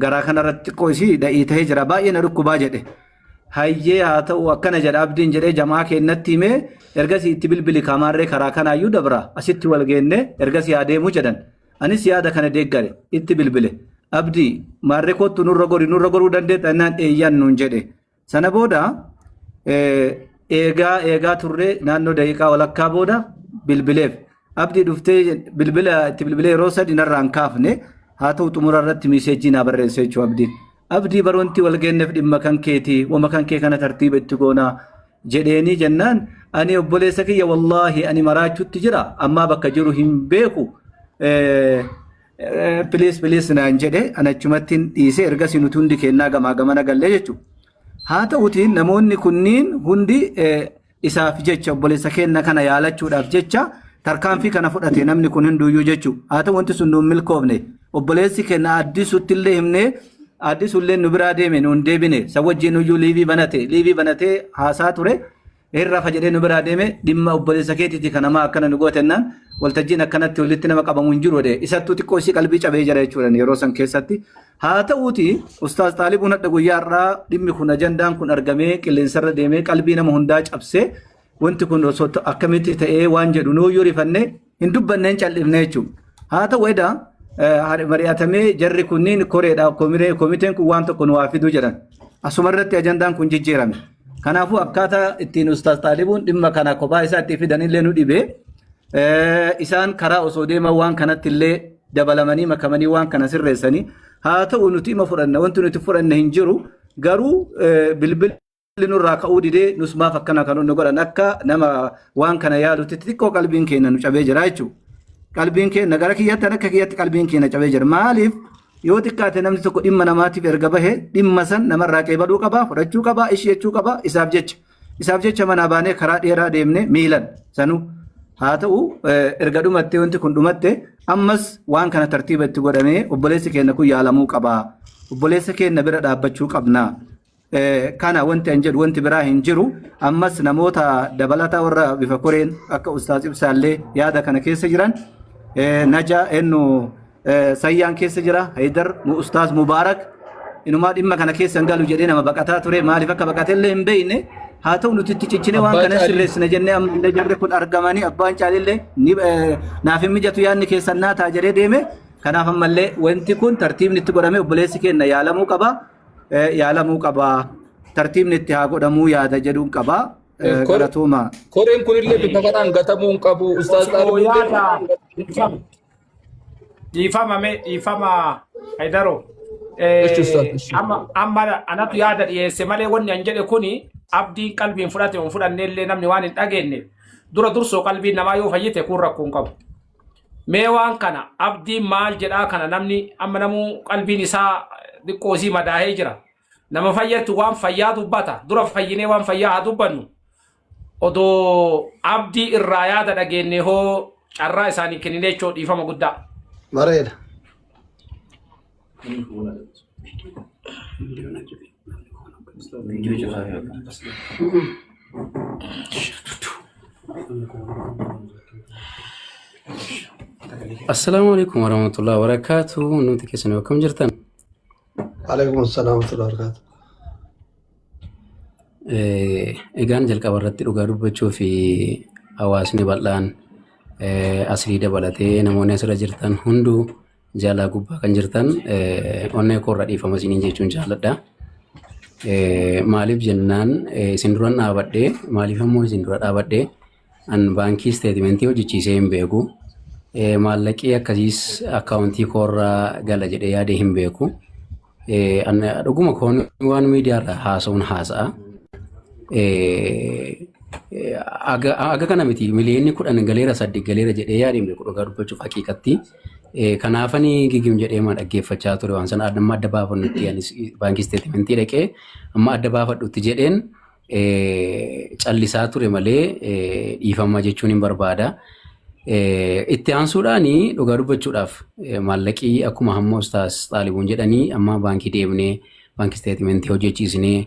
garaa kanarratti xiqqoo isii da'ii ta'ee jira baay'ee na dhukkubaa jedhe hayyee haa ta'u akkana jedha abdiin jedhee jamaa keennatti himee ergasii itti bilbili kamaarree karaa kanaayyuu dabra asitti wal geenne ergasii haa deemuu jedhan anis yaada kana deeggare itti bilbile abdii maarree kottu nurra goruu dandeetta innaan eeyyan nuun jedhe sana booda eegaa turre naannoo daqiiqaa walakkaa booda bilbileef abdii dhuftee bilbila itti bilbilee yeroo sadi narraan kaafne haa ta'u xumura irratti miiseejii naa barreesse jechuu abdii baroonti wal geenneef dhimma kan keetii wama kan kee kana tartiiba itti goonaa jedheeni jennaan ani obboleessa kiyya wallaahi ani maraachuutti jira ammaa bakka jiru hin beeku piliis naan jedhe anachumatti dhiisee ergasii nuti hundi kennaa gamaa gamana gallee jechuudha. Haa ta'uutiin namoonni kunniin hundi isaaf jecha obboleessa keenya kana yaalachuudhaaf jecha tarkaanfii kana fudhate namni kun hunduyyuu jechuudha. Haa ta'u wanti sun nuun milkoofne obboleessi keenya addisuutti illee himne addisullee nu biraa deeme nuun deebine sawwajjiin iyyuu liivii banatee haasaa ture irra fayyadee nu biraa deeme dhimma obboleessa keetiiti kanamaa akkana nu gootennaan waltajjiin akkanatti walitti nama qabamu hin jiru isattuu xiqqoo isii qalbii cabee jira jechuudha yeroo san keessatti. Haa ta'uuti Ustaaz Xaalibuun hadha guyyaarraa dhimmi kun ajandaan kun argamee qilleensarra deemee qalbii nama hundaa cabsee wanti kun osoo akkamitti ta'ee waan jedhu nuuyyuu rifanne hin dubbanneen cal'ifne jechuudha. Haa ta'u edaa mari'atamee jarri kunniin koreedha komiteen kun waan tokko nu waa fiduu jedhan asumarratti ajandaan kun jijjiirame. Kanaafuu akkaataa ittiin Ustaaz Xaalibuun dhimma kana kophaa isaa itti fidanillee nu dhibee isaan karaa osoo deeman waan kanatti illee dabalamanii makamanii waan kana sirreessanii haa ta'u nuti ima fudhanna wanti nuti fudhanne hin jiru garuu bilbilli nurraa ka'uu didee nus maaf akkana kan nu godhan akka nama waan kana yaadutti xiqqoo qalbiin keenya nu cabee jira jechuudha. Qalbiin keenya gara kiyyatti akka kiyyatti qalbiin keenya cabee jira maaliif yoo xiqqaate namni tokko dhimma namaatiif erga bahe dhimma san namarraa qeebaluu qabaa fudhachuu qabaa ishii qabaa isaaf jecha manaa baanee karaa dheeraa deemne miilan sanuu. Haa ta'u erga dhumattee wanti kun dhumatte ammas waan kana tartiiba itti godhamee obboleessi keenya kun yaalamuu qabaa obboleessa keenya bira dhaabbachuu qabnaa kana wanti an jedhu wanti biraa hin jiru ammas namoota dabalataa warra bifa koreen akka Ustaaz Ibsaallee yaada kana keessa jiran naja ennu sayyaan keessa jira Haydar Ustaaz Mubaarak inumaa dhimma kana keessa hin galu jedhee nama baqataa ture maaliif akka baqatellee hin beekne haa ta'u nuti itti ciccine waan kana sirreessina jennee ammallee jarri kun argamanii abbaan caalillee naaf hin mijatu yaadni keessan naa ta'a jedhee deeme kanaaf ammallee wanti kun tartiibni itti godhame obboleessi keenya yaalamuu qabaa tartiibni itti haa godhamuu yaada jedhuun qabaa galatooma. Koreen kunillee bifa kanaan gatamuu hin qabu Ustaaz Xaalibuun. Dhiifama Haydaroo. Amma anatu yaada dhiyeesse malee wanni an jedhe kuni abdiin qalbiin fudhate on fudhannellee namni waan hin dhageenye dura dursoo qalbiin namaa yoo fayyite kun rakkoon qabu. Mee waan kana abdiin maal jedhaa kana namni amma namuu qalbiin isaa xiqqoosii madaahee jira. Nama fayyatu waan fayyaa dubbata dura fayyinee waan fayyaa haa dubbannu. Odoo abdii irraa yaada dhageenye hoo carraa isaanii kenninee jechoo dhiifama guddaa. Bareeda. Assalamualaikum warahmatullahi wabarakatuh. Nuti keessanii akkam jirtan? Waalaikum assalam warahmatullahi wabarakatuh. Egaan jalqaba irratti dhugaa dubbachuu fi hawaasni bal'aan asii dabalatee namoonni asirra jirtan hunduu jaalaa gubbaa kan jirtan onnee koorra dhiifama isiniin jechuun jaalladha. Maaliif jennaan isin duran dhaabadhee maaliif ammoo isin dura dhaabadhee an baankii isteetimentii hojjechiisee hin beeku. Maallaqii akkasiis akkaawuntii koorra gala jedhee yaadee hin beeku. Dhuguma koon waan miidiyaarra haasa'uun haasa'a. Aga kana miti miliyoonni 10 galeera 8 galeera jedhee yaadeen beeku dhugaa dubbachuuf haqiiqatti. Kanaafanii gigim jedhee maa dhaggeeffachaa ture waan sana amma adda baafannutti anis baankii isteetimentii dhaqee amma adda baafadhutti jedheen callisaa ture malee dhiifama jechuun hin barbaada. Itti aansuudhaan dhugaa dubbachuudhaaf maallaqii akkuma hamma ustaas xaalibuun jedhanii amma baankii deemnee baankii isteetimentii hojjechiisnee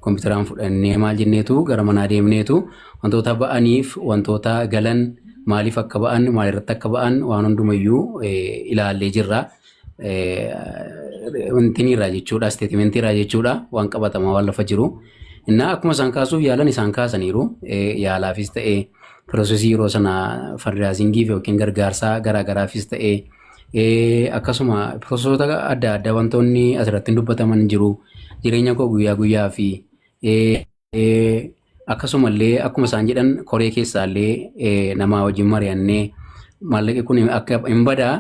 kompiitaraan fudhannee maal jenneetu gara manaa deemneetu wantoota ba'aniif wantoota galan maaliif akka ba'an maalirratti akka ba'an waan hundumayyuu ilaallee jirra. Wantiniirraa jechuudha isteetimentiirraa jechuudha waan qabatamaa waan lafa jiru. Innaa akkuma isaan kaasuuf yaalan isaan kaasaniiru yaalaafis ta'ee piroosesii yeroo sana fardaasiingiif yookiin gargaarsaa garaagaraafis ta'ee akkasuma piroosesoota adda addaa wantoonni asirratti dubbataman jiru jireenya koo guyyaa guyyaa fi akkasumallee akkuma isaan jedhan koree keessaallee namaa wajjin mari'annee maallaqi kun akka hin badaa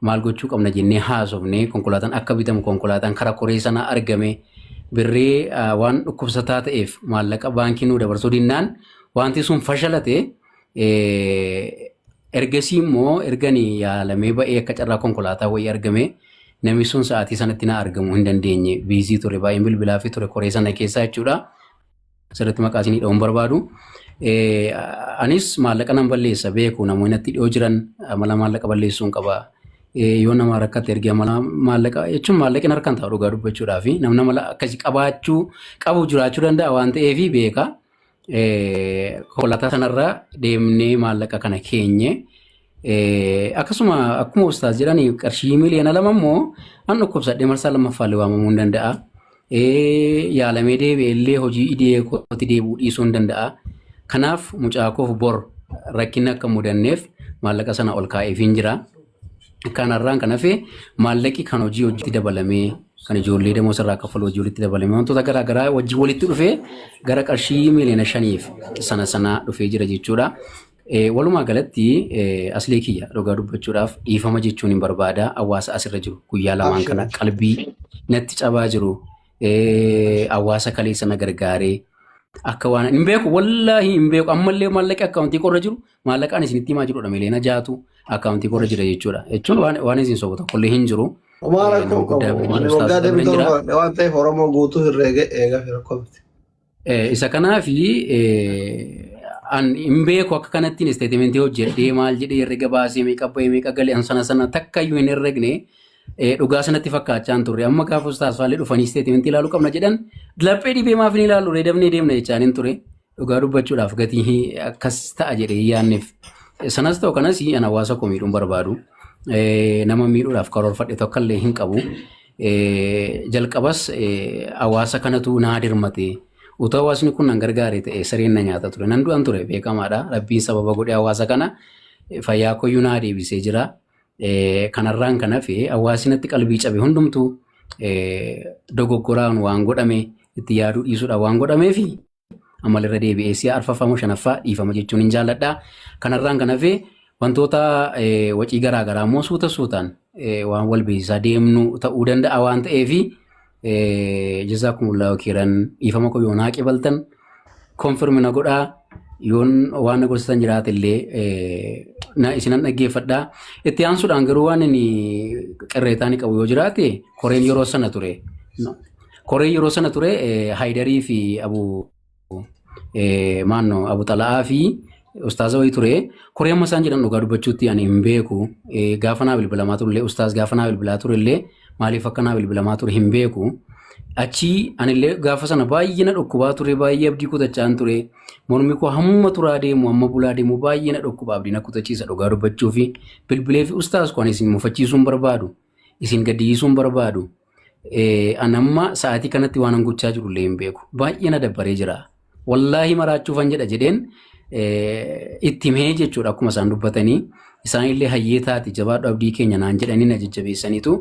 maal gochuu qabna jennee haasofnee konkolaataan akka bitamu konkolaataan karaa koree sanaa argame birrii waan dhukkubsataa ta'eef maallaqa baankii nuu dabarsuu dinnaan wanti sun fashalate ergasii immoo erganii yaalamee ba'ee akka carraa konkolaataa wayii argame namni sun sa'aatii sanatti na argamuu hin dandeenye biizii ture baay'een bilbilaa fi ture koree sana keessaa jechuudha. Asirratti maqaa isinii dha'uun barbaadu. Anis maallaqa nan balleessa beeku namoonni natti dhiyoo jiran amala maallaqa balleessuun qaba. Yoo nama rakkate ergee amala maallaqa jechuun maallaqni harkaan ta'u dhugaa dubbachuudhaa fi namni amala akkasii qabaachuu qabu jiraachuu danda'a waan ta'eef beeka. Konkolaataa sanarra deemnee maallaqa kana keenye. Akkasuma akkuma ustaas jedhanii qarshii miliyoona 2 immoo an dhukkubsadhee marsaa lammaffaallee waamamuu hin danda'a. Yaalamee deebi'ellee hojii idee kootti deebi'uu dhiisuu hin danda'a. Kanaaf mucaa koof bor rakkinni akka mudanneef maallaqa sana ol kaa'eef hin jira. Kanarraan kan hafe maallaqi kan hojii hojiitti dabalamee kan ijoollee demoo irraa kaffalu hojii walitti dabalamee wantoota garaagaraa wajjin walitti dhufee gara qarshii miliyoona 5 sana dhufee jira jechuudha. Walumaa galatti aslee kiyya dhugaa dubbachuudhaaf dhiifama jechuun hin barbaada hawaasa asirra jiru guyyaa lamaan kana qalbii natti cabaa jiru hawaasa kaleessa na gargaaree akka waan hin beeku wallaahi hin beeku ammallee maallaqi akkaawuntii korra jiru maallaqaan isinitti himaa jirudha malee na jaatu akkaawuntii korra jira jechuudha jechuun waan isin sobu tokkollee hin jiru. Waggaa deebiin waan ta'eef Oromoo guutuu herreega eegaa fi rakkoofti. Isa kanaafi an hin beeku akka kanattiin isteetimentii hojjedhee maal jedhee herrega baasee meeqa bahee meeqa galee an sana takkayyuu hin herregne dhugaa sanatti fakkaachaan turre amma gaafa ustaas faallee dhufanii isteetimentii ilaaluu qabna jedhan laphee dhibee maaf ni ilaalu reedamnee deemna jechaan hin ture dhugaa dubbachuudhaaf gatii akkas ta'a jedhee yaanneef sanas ta'u kanas an hawaasa koo miidhuun barbaadu nama miidhuudhaaf karoorfadhe tokkollee hin qabu jalqabas hawaasa kanatu naa dirmate utuu hawaasni kun nan gargaare ta'e sareen na nyaata ture nan du'an ture beekamaadha rabbiin sababa godhee hawaasa kana fayyaa koyyuu naa deebisee jira. Kanarraan kan hafe hawaasnatti qalbii cabe hundumtuu dogoggoraan waan godhame itti yaaduu dhiisuudhaan waan godhamee fi amalirra deebi'ee si'a arfaffaa shanaffaa dhiifama jechuun hin jaalladha. Kanarraan kan hafe wantoota wacii garaagaraa immoo suutaan waan wal beeksisaa deemnu ta'uu danda'a waan ta'eef jazaakumullahu khairan dhiifama koo yoo naa qabaltan konfirmi na godhaa yoon waan na gorsitan jiraatillee na isinan dhaggeeffadhaa. Itti aansuudhaan garuu waan inni qirreetaan qabu yoo jiraate koreen yeroo sana ture. Koreen yeroo sana ture Haayidarii fi Abu Xala'aa fi ustaaza wayii ture. Koreen amma isaan jedhan dhugaa dubbachuutti ani hin beeku. Gaafa naa bilbilamaa turellee ustaaz gaafa naa bilbilaa turellee maaliif akka naa bilbilamaa ture hin beeku. Achii anillee gaafa sana baay'ee na dhukkubaa ture baay'ee abdii kutachaan ture mormi koo hamma turaa deemu amma bulaa deemu baay'ee na dhukkubaa abdii na kutachiisa dhugaa dubbachuu fi bilbilee fi ustaas kun isin mufachiisuun barbaadu isin gaddisiisuun barbaadu an amma sa'aatii kanatti waan an gochaa jirullee hin beeku baay'ee na dabbaree jira wallaahi maraachuufan jedha jedheen itti himee jechuudha akkuma isaan dubbatanii isaanillee hayyeetaati jabaadhu abdii keenya naan jedhanii na jajjabeessaniitu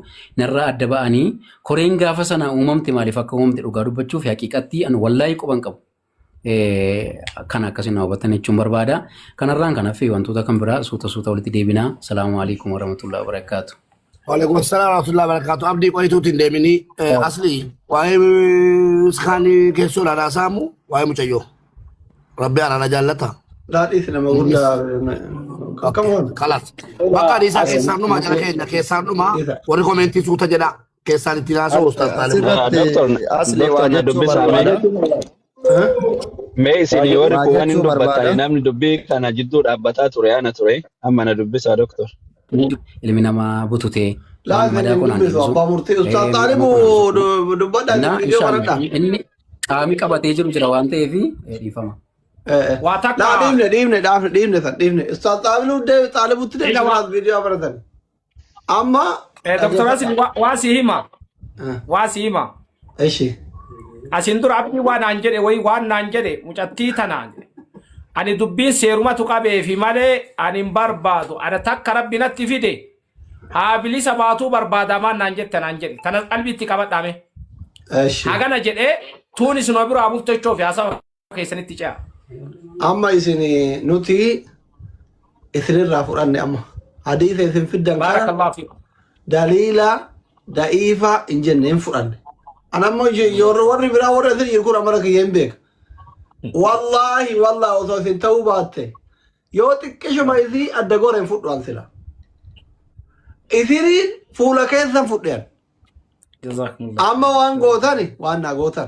narraa adda ba'anii koreen gaafa sana uumamte maaliif akka uumamte dhugaa dubbachuuf haqiiqatti an wallaahi quban qabu. Kan akkasiin hawwatan jechuun barbaada. Kanarraan kan hafe wantoota kan biraa suuta walitti deebinaa. Salaamu alaikum warahmatullahi wabarakatuh. وعليكم السلام ورحمة الله وبركاته. أبدي قريتو تندمني أصلي وهي سخاني كيسول أنا سامو وهي مجيو ربي أنا جالتها لا إثنا ما قلنا كم هون خلاص بقى دي ساكي سامنو ما جرى كينا كي سامنو ما وريكومنتي سوتا جدا كي ساني تناسو أستاذ طالب دكتور أصلي دكتور دبي سامي مي سينيور كوان إندو بتاعي نامني دبي كان جدود أبتا توري أنا توري أما أنا دبي سا دكتور Ilmi namaa bututee لا أبا مرتي أستاذ طالب ودبنا فيديو وردا inni qaamii qabatee jiru jira waan ta'eef dhiifama. لا ديمنا أستاذ طالب تدي فيديو وردا أما دكتور أسلي واسيما إيش asin dur abdi waan aan jedhe way waan naan jedhe mucattii tanaan ani dubbiin seerumatu qabee fi malee ani hin barbaadu ana takka rabbi natti fide haa bilisa baatuu barbaadamaan naan jette naan jedhe tana qalbiitti qabadhaame hagana jedhe tuunis no biro amurtechoo fi haasawa keessanitti ce'a amma isin nuti isinirraa fudhanne amma hadiisa isin fiddan baarakallahu fiikum daliila da'iifa hin jenne hin fudhanne أنا ما يجور وري بلا وري ذي يقول أمرك ينبيك والله وصوت توباته يوتك كشو ما يذي الدقور ينفوت وانسلا إثيرين فولا كيسا فوتين جزاكم الله أما وان قوتاني وانا قوتان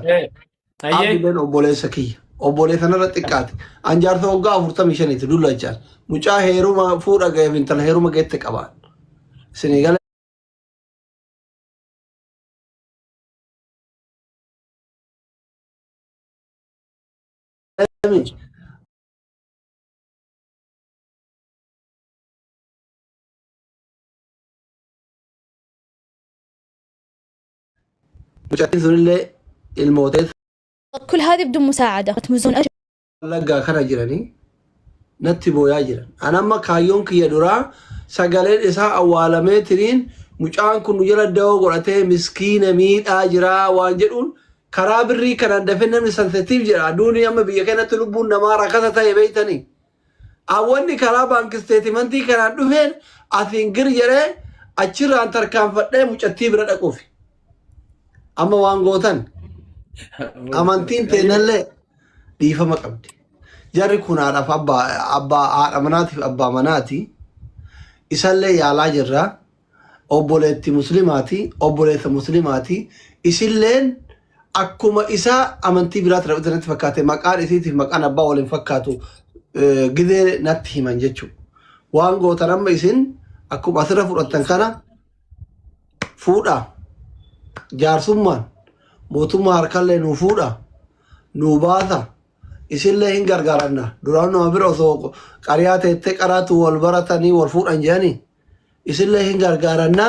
أبي بين أبولي سكية أبولي ثنا رتكاتي أنجار ثوقا فرطة ميشاني تدول لجار مجا هيرو ما فورا قيا بنتل هيرو ما قيتك أبان سنغال الموتى كل هذه بدون مساعدة تمزون أجر لقى خنا جراني نتبو يا جران أنا ما كايون كي يدورا سجلين إسا أول مترين مجان كن نجلا دو قرأته مسكين ميت أجرا وانجرون كرابري كان دفنا من سنسيتيف جرا دوني أما بيجنا تلبون نمارا كذا تاي بيتني أولني كرابان كستيتمنتي كان دفن أثينجر جرا أشير أنتر كان فتح مجتيب رد أكوفي أما وانغوتن أمانتين تنالله ديفا ما قبض جاري كنا عرف أبا مناتي إسالله يالا جرا أبولتي مسلماتي إسلين أكما إسا أمانتي برات رأوتنا تفكاتي مكان إسيتي مكان أبا ولين فكاتو قدر نتهي من جتشو وانغوتن أما إسين أكما أثرف رأتن كان فودا jaarsummaan mootummaa harkallee nu fuudha nu baasa isinlee hin gargaaranna duraan nama bira osoo qariyaa teettee qaraatu wal baratanii wal fuudhan jedhanii isinlee hin gargaaranna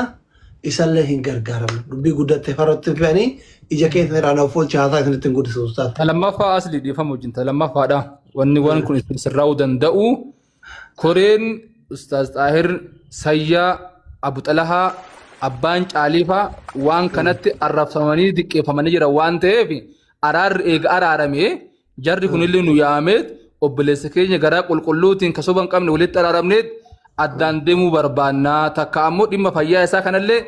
isallee hin gargaaranna dubbii guddatte faratti fe'anii ija keessa irraa na ofolchi haasaa isinitti hin guddisu ustaas. Lammaffaa asli dhiifamu jinta lamaffaadha wanni waan kun isin sirraa'uu danda'u koreen ustaaz Xaahir Sayyaa Abu Xalahaa abbaan caaliifaa waan kanatti arrabsamanii diqqeeffamanii jira waan ta'eef araarri eega araaramee jarri kunillee nu yaameet obboleessa keenya garaa qulqulluutiin kasoba hin qabne walitti araaramneet addaan deemuu barbaannaa takka ammoo dhimma fayyaa isaa kanallee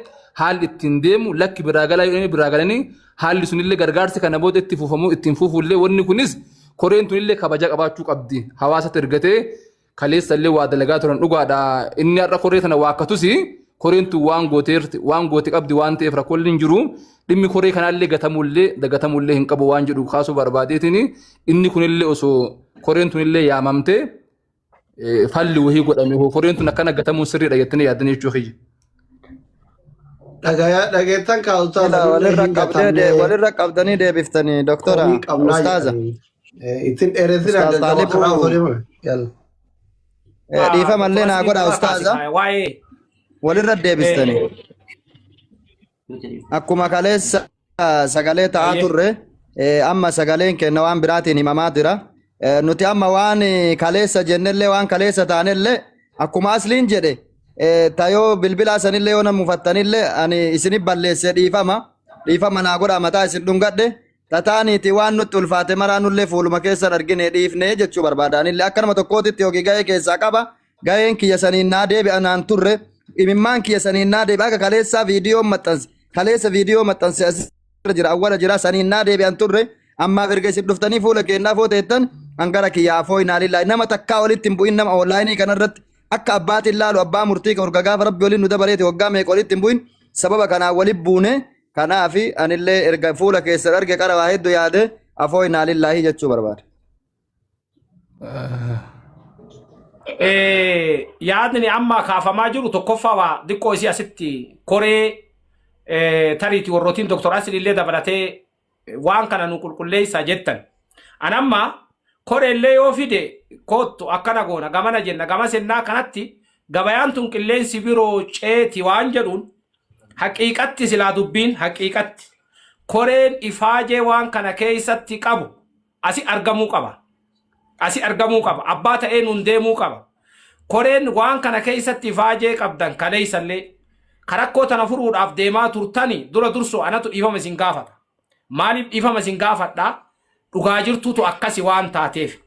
haalli ittiin deemu lakki biraa galanii haalli sunillee gargaarsi kana booda itti fuufamuu ittiin fuufuullee wanni kunis koreen tunillee kabaja qabaachuu qabdi hawaasatti ergatee kaleessallee waa dalagaa turan dhugaadha inni har'a koree tana waakkatusi koreentu waan goote qabdi waan ta'eef rakkoon hin jiru dhimmi koree kanallee gatamullee hin qabu waan jedhu kaasuu barbaadeetini inni kunillee osoo koreentunillee yaamamte falli wahii godhame koreen tun akkana gatamuu sirriidha jettanii yaaddan jechuu kiyya. Dhageettan kaa'utaa walirra qabdanii deebiftanii doktora ustaaza. Ittiin dheeressin adda karaa ofiin dhiifamallee naa godha ustaaza. Walirra deebistanii. Akkuma kaleessa sagalee ta'aa turre amma sagaleen kenna waan biraatiin himamaa jira. Nuti amma waan kaleessa jennellee waan kaleessa taanellee akkuma asliin jedhe tayoo bilbila sanillee yoo namu fattanillee ani isinif balleesse dhiifama naa godha mataa isin dhungadhe tataaniiti waan nutti ulfaate maraanullee fuuluma keessan argine dhiifne jechuu barbaadanillee akka nama tokkootitti yookiin gahee keessaa qaba gaheen kiyya saniin naa deebi'a naan turre imimmaan kiyya saniin naa deebi'a akka kaleessa viidiyoo maxxanse asirra jira awwala jira saniin naa deebi'an turre ammaaf erga isin dhuftanii fuula keenyaa footeettan hangara kiyyaa afoo inaalillaa nama takkaa walitti hin bu'in nama onlaayinii kanarratti akka abbaatiin laalu abbaa murtii kan urga gaafa rabbi waliin nu dabareeti waggaa meeqa walitti hin bu'in sababa kanaan walitti buune kanaafi anillee erga fuula keessan arge qara waa hedduu yaade afoo inaalillaahi jechuu barbaade. Yaadni amma kaafamaa jiru tokkoffaa waa xiqqoo isii asitti koree tariitii warrootiin Dr. Asli illee dabalatee waan kana nu qulqulleessaa jettan. Anamma koreellee yoo fide kottu akkana goona gamana jenna gama sennaa kanatti gabayaan tun qilleensi biroo ceeti waan jedhuun haqiiqatti silaa dubbiin haqiiqatti koreen ifaajee waan kana keessatti qabu asi argamuu qaba abbaa ta'ee nun deemuu qaba koreen waan kana keessatti ifaajee qabdan kaleessallee karakkoo tana furuudhaaf deemaa turtani dura dursoo anatu dhiifama isin gaafata maaliif dhiifama isin gaafadhaa dhugaa jirtuutu akkasi waan taateef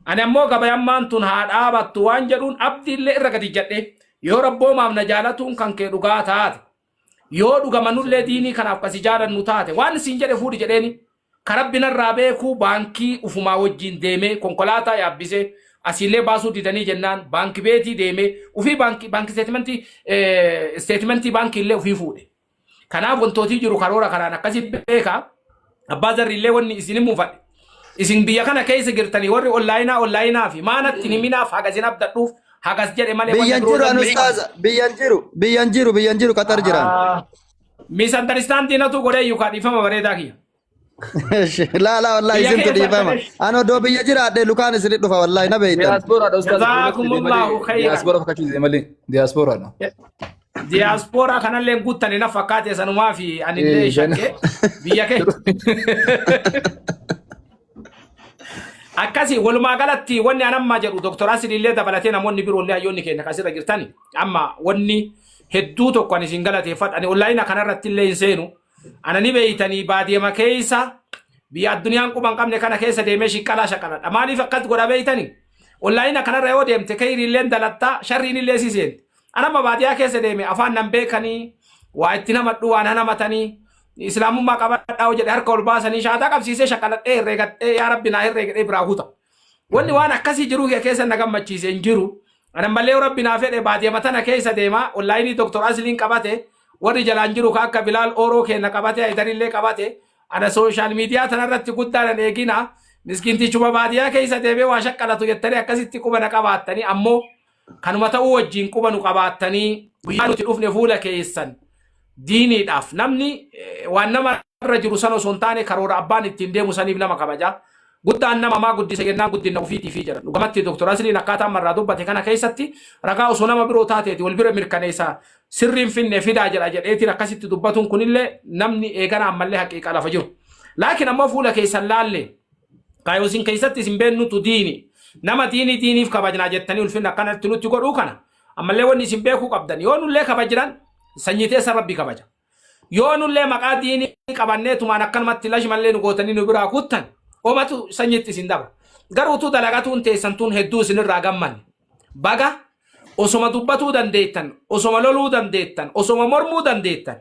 ani ammoo gabayammaan tun haa dhaabattu waan jedhuun abdiillee irra gadi jedhe yoo rabboomaaf na jaalatuun kan kee dhugaa taate yoo dhugamanullee diinii kanaaf kasi jaalannu taate waan isin jedhe fuudhi jedheeni karabbinarraa beekuu baankii ufumaa wajjin deemee konkolaataa yaabbisee asiillee baasuu didanii jennaan baanki beetii deemee ufii baanki steetimentii baankiillee ufii fuudhe kanaaf wantootii jiru karoora kanaan akkasi beekaa abbaa zarriillee wanni isin muufadhe isin biyya kana keessa girtanii warri onlaayinaa fi maanatti himinaaf hagasin abdadhuuf hagas jedhe malee biyyan jiru qatar jiran misunderstandinatu godhee yuukaa dhiifama bareedaa kiyya. La wallahi isintu dhiifama ano doo biyya jiraadhe lukaan isinit dhufa wallahi na beeytan. Diyaaspoora Jazaakumullahu khayran. Diyaaspoora fakkaachuu malee diyaaspoora. Diaspora kanallee guuttani na fakkaate sanumaa fi anillee shakke biyya kee. Akkasi walumaa galatti wanni anammaa jedhu Dr. Asli illee dabalatee namoonni biroollee hayyoonni keenya kasirra jirtani amma wanni hedduu tokko ani isin galateeffadha ani onlaayina kanarratti illee hin seenu anani beeytanii baadiyama keessa biyya addunyaan quban qabne kana keessa deemee shiqqalaa shaqaladha maaliif akkas godha beeytanii onlaayina kanarra yoo deemte kayri illee dalattaa sharriin illee si seenti anamma baadiyaa keessa deeme afaan nan beekanii waa itti namadhu waan namatanii islaamummaa qabadhaa jedhe harka ol baasanii shaataa qabsiisee shaqaladhee herreegadhee yaa rabbi naa herreegadhee biraa kuta wanni waan akkasii jiru keessa na gammachiise hin jiru anan ballee rabbi naa fedhe baadiyama tana keessa deema onlaayinii Dr. Asliin qabate warri jalaan jiru ka akka Bilaal Ooroo kenna qabate aydarillee qabate ana sooshaal miidiyaa tanarratti guddaan eegina miskiintichuma baadiyaa keessa deemee waa shaqqalatu jettanii akkasitti quba na qabaattanii ammoo kanuma ta'uu wajjin quba nu qabaattanii guyyaa nuti dhufne fuula keessan diiniidhaaf namni waan nama irra jiru sana osoo hin taane karoora abbaan ittiin deemu saniif nama kabaja guddaan nama maa guddise jennaan guddina ofiitii fi jedhan dhugamatti Dr. Asliin akkaataa marraa dubbate kana keessatti ragaa osoo nama biroo taateeti wal bira mirkaneessa sirriin finne fidaa jedheetiin akkasitti dubbatuun kunillee namni eegana ammallee haqiiqa lafa jiru laakiin ammoo fuula keessan laalle kaayoosin keessatti isin beennutu diini nama diiniif kabajnaa jettanii ulfinna akkanatti nutti godhuu kana ammallee wanni isin beekuu qabdan yoo nullee kabajiran sanyiteessa rabbi kabaja yoo nullee maqaa diinii qabanneetumaan akkanumatti lashmallee nu gootanii nu biraa kuttan omatu sanyitti isin daba garuutu dalagatuun teessantuun hedduu isinirraa gammanne baga osoma dubbatuu dandeettan osoma loluu dandeettan osoma mormuu dandeettan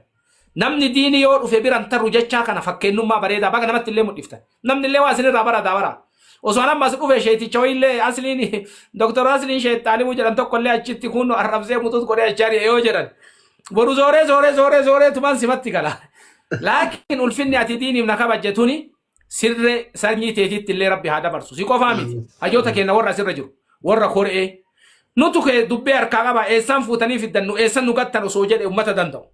namni diinii yoo dhufe biran tarru jechaa kana fakkeenyummaa bareedaa baga namatti illee mul'iftan namni illee waa isinirraa bara osoo nammas dhufe sheeticha illee Asliin Dr. Asliin sheettaalimuu jedhan tokkollee achitti kun arrabsee mutut godhee achaari yoo jedhan boru zooree tuman simatti gala laakiin ulfinni ati diiniif na kabajjetuni sirre sanyii teetitti illee rabbi haa dabarsu si qofaa miti hayyoota keenya warra sirra jiru warra koree nutu kee dubbee harkaa qaba eessan fuutanii fiddannu eessan nu gattan osoo jedhe ummata danda'u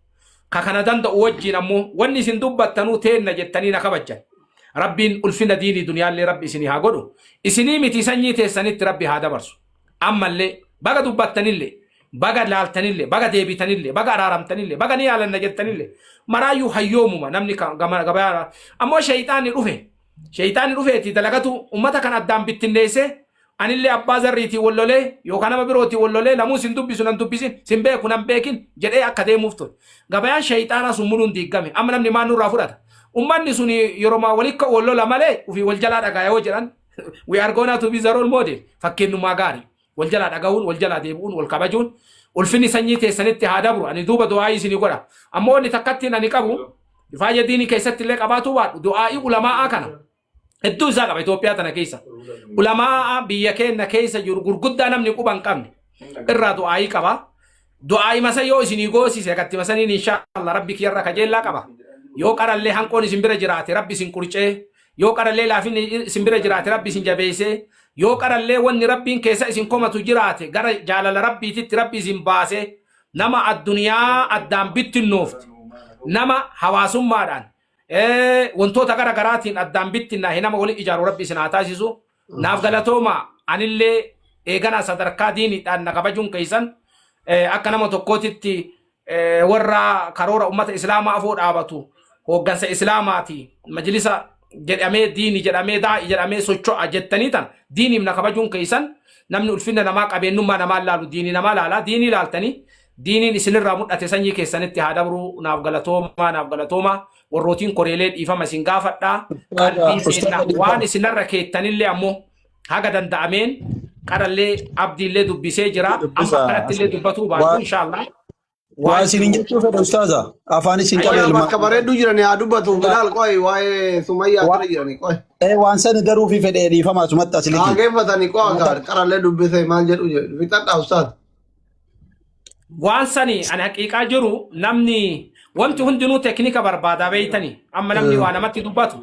ka kana danda'u wajjiin ammoo wanni isin dubbattanuu teenna jettanii na kabajjan rabbiin ulfina diinii duniyaallee rabbi isinii haa godhu isinii miti sanyii teessanitti rabbi haa dabarsu ammallee baga dubbattanillee baga laaltanillee baga deebitanillee baga araaramtanillee baga ni yaalanna jettanillee maraayyuu hayyoomuma namni gabayaa ammoo shayxaanni dhufeeti dalagatu ummata kan addaan bittinneesse أنا اللي أبازر ريتي ولولي يو كان ما بيروتي ولولي لمو سندوبي سندوبيسين سنبه كنا بيكين جدي أكاديم مفتون غبيان شيطانا سمولون ديغامي أما نمني ما نور رافورات أماني سوني يروما وليك ولولا مالي وفي والجلا دغايا وجران we are gonna to be the role model فكينو ماغاري والجلا دغاون والجلا ديبون والكباجون والفني سنيتي سنتي هادبرو أني دوبا دعائي سني غورا أما أني تكتين أني كابو فاجا ديني كيست لك أباتو وات دعائي علماء أكنا هدو زاغا بيتوبيا تنا كيسا علماء بيكين كيسا غرغدا نمني كوبان كامني إرا دعائي كبا دعائي مسا يو سني غوسي سيكتي مسانين إن شاء الله ربك يرى كجيلا كبا يو قرا اللي هنكوني سنبرا جراتي ربي سنكوريچه يو قرا اللي لافين سنبرا جراتي ربي سنجابيسه يو قرا اللي ون ربين كيسا سنكوما تجراتي غرا جالال ربي تت ربي سنباسه نما الدنيا الدام بيت النوفت نما حواسم مادان وانتو تغرا غراتين الدام بيت نما ولي اجار ربي سناتاسيسو ناف غلطوما ان اللي ايغنا صدركا ديني دان نغبجون كيسن اكنما توكوتيتي ورا كارورا امه الاسلام افود اباتو هوغانس اسلاماتي مجلس جدامي ديني جدامي دا جدامي سوچو اجتنيتن ديني من كبجون كيسن نمن الفين نما قبينو ما نما لالو ديني نما لالا ديني لالتني ديني نسن رامو اتسني كيسنتي هادبرو نافغلاتوما والروتين كوريليد ايفا مسينغا فدا وان سنر ركيتن اللي امو هاغا دندامين قرالي عبد الله دبيسه جرا اما قرات اللي دبتو بعد ان شاء الله واسين جتو فدا استاذا افاني سينكا ما كبره دجرني ادبتو بدال كوي واي سميا تريرني كوي وانسان درو في فدي فما سمتا سلكي فتاني كو قرالي دبيسه ما جدو فيتا استاذ وانساني انا حقيقه جرو نمني وانت هندنو تكنيكا بربادا بيتني اما نمني وانا متي دباتو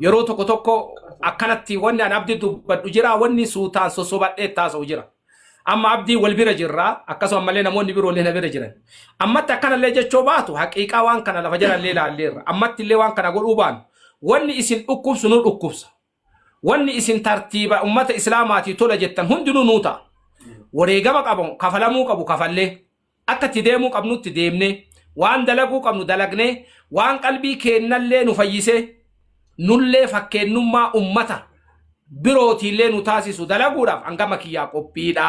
يرو توكو توكو اكنتي وني انا ابدي دبات جرا وني سوتان سوسوبات تاسو جرا اما عبدي والبير جرا اكاسو مالنا موني بيرو لنا بير جرا اما تكن اللي جچوباتو حقيقه وان كان لفجر الليل الليل اما تلي وان كان غلوبان وني اسن اكوب سنو اكوبس وني اسن ترتيب امه اسلاماتي تولا جتن هندنو نوتا وريغما قبو كفلمو قبو كفله اكتي ديمو قبنو تديمني وان دلقو قبنو دلقني وان قلبي كينالله نفيسه نله فكنما امته بروتي لي نتاسيسو دلقوداف انغما كيا قوبيدا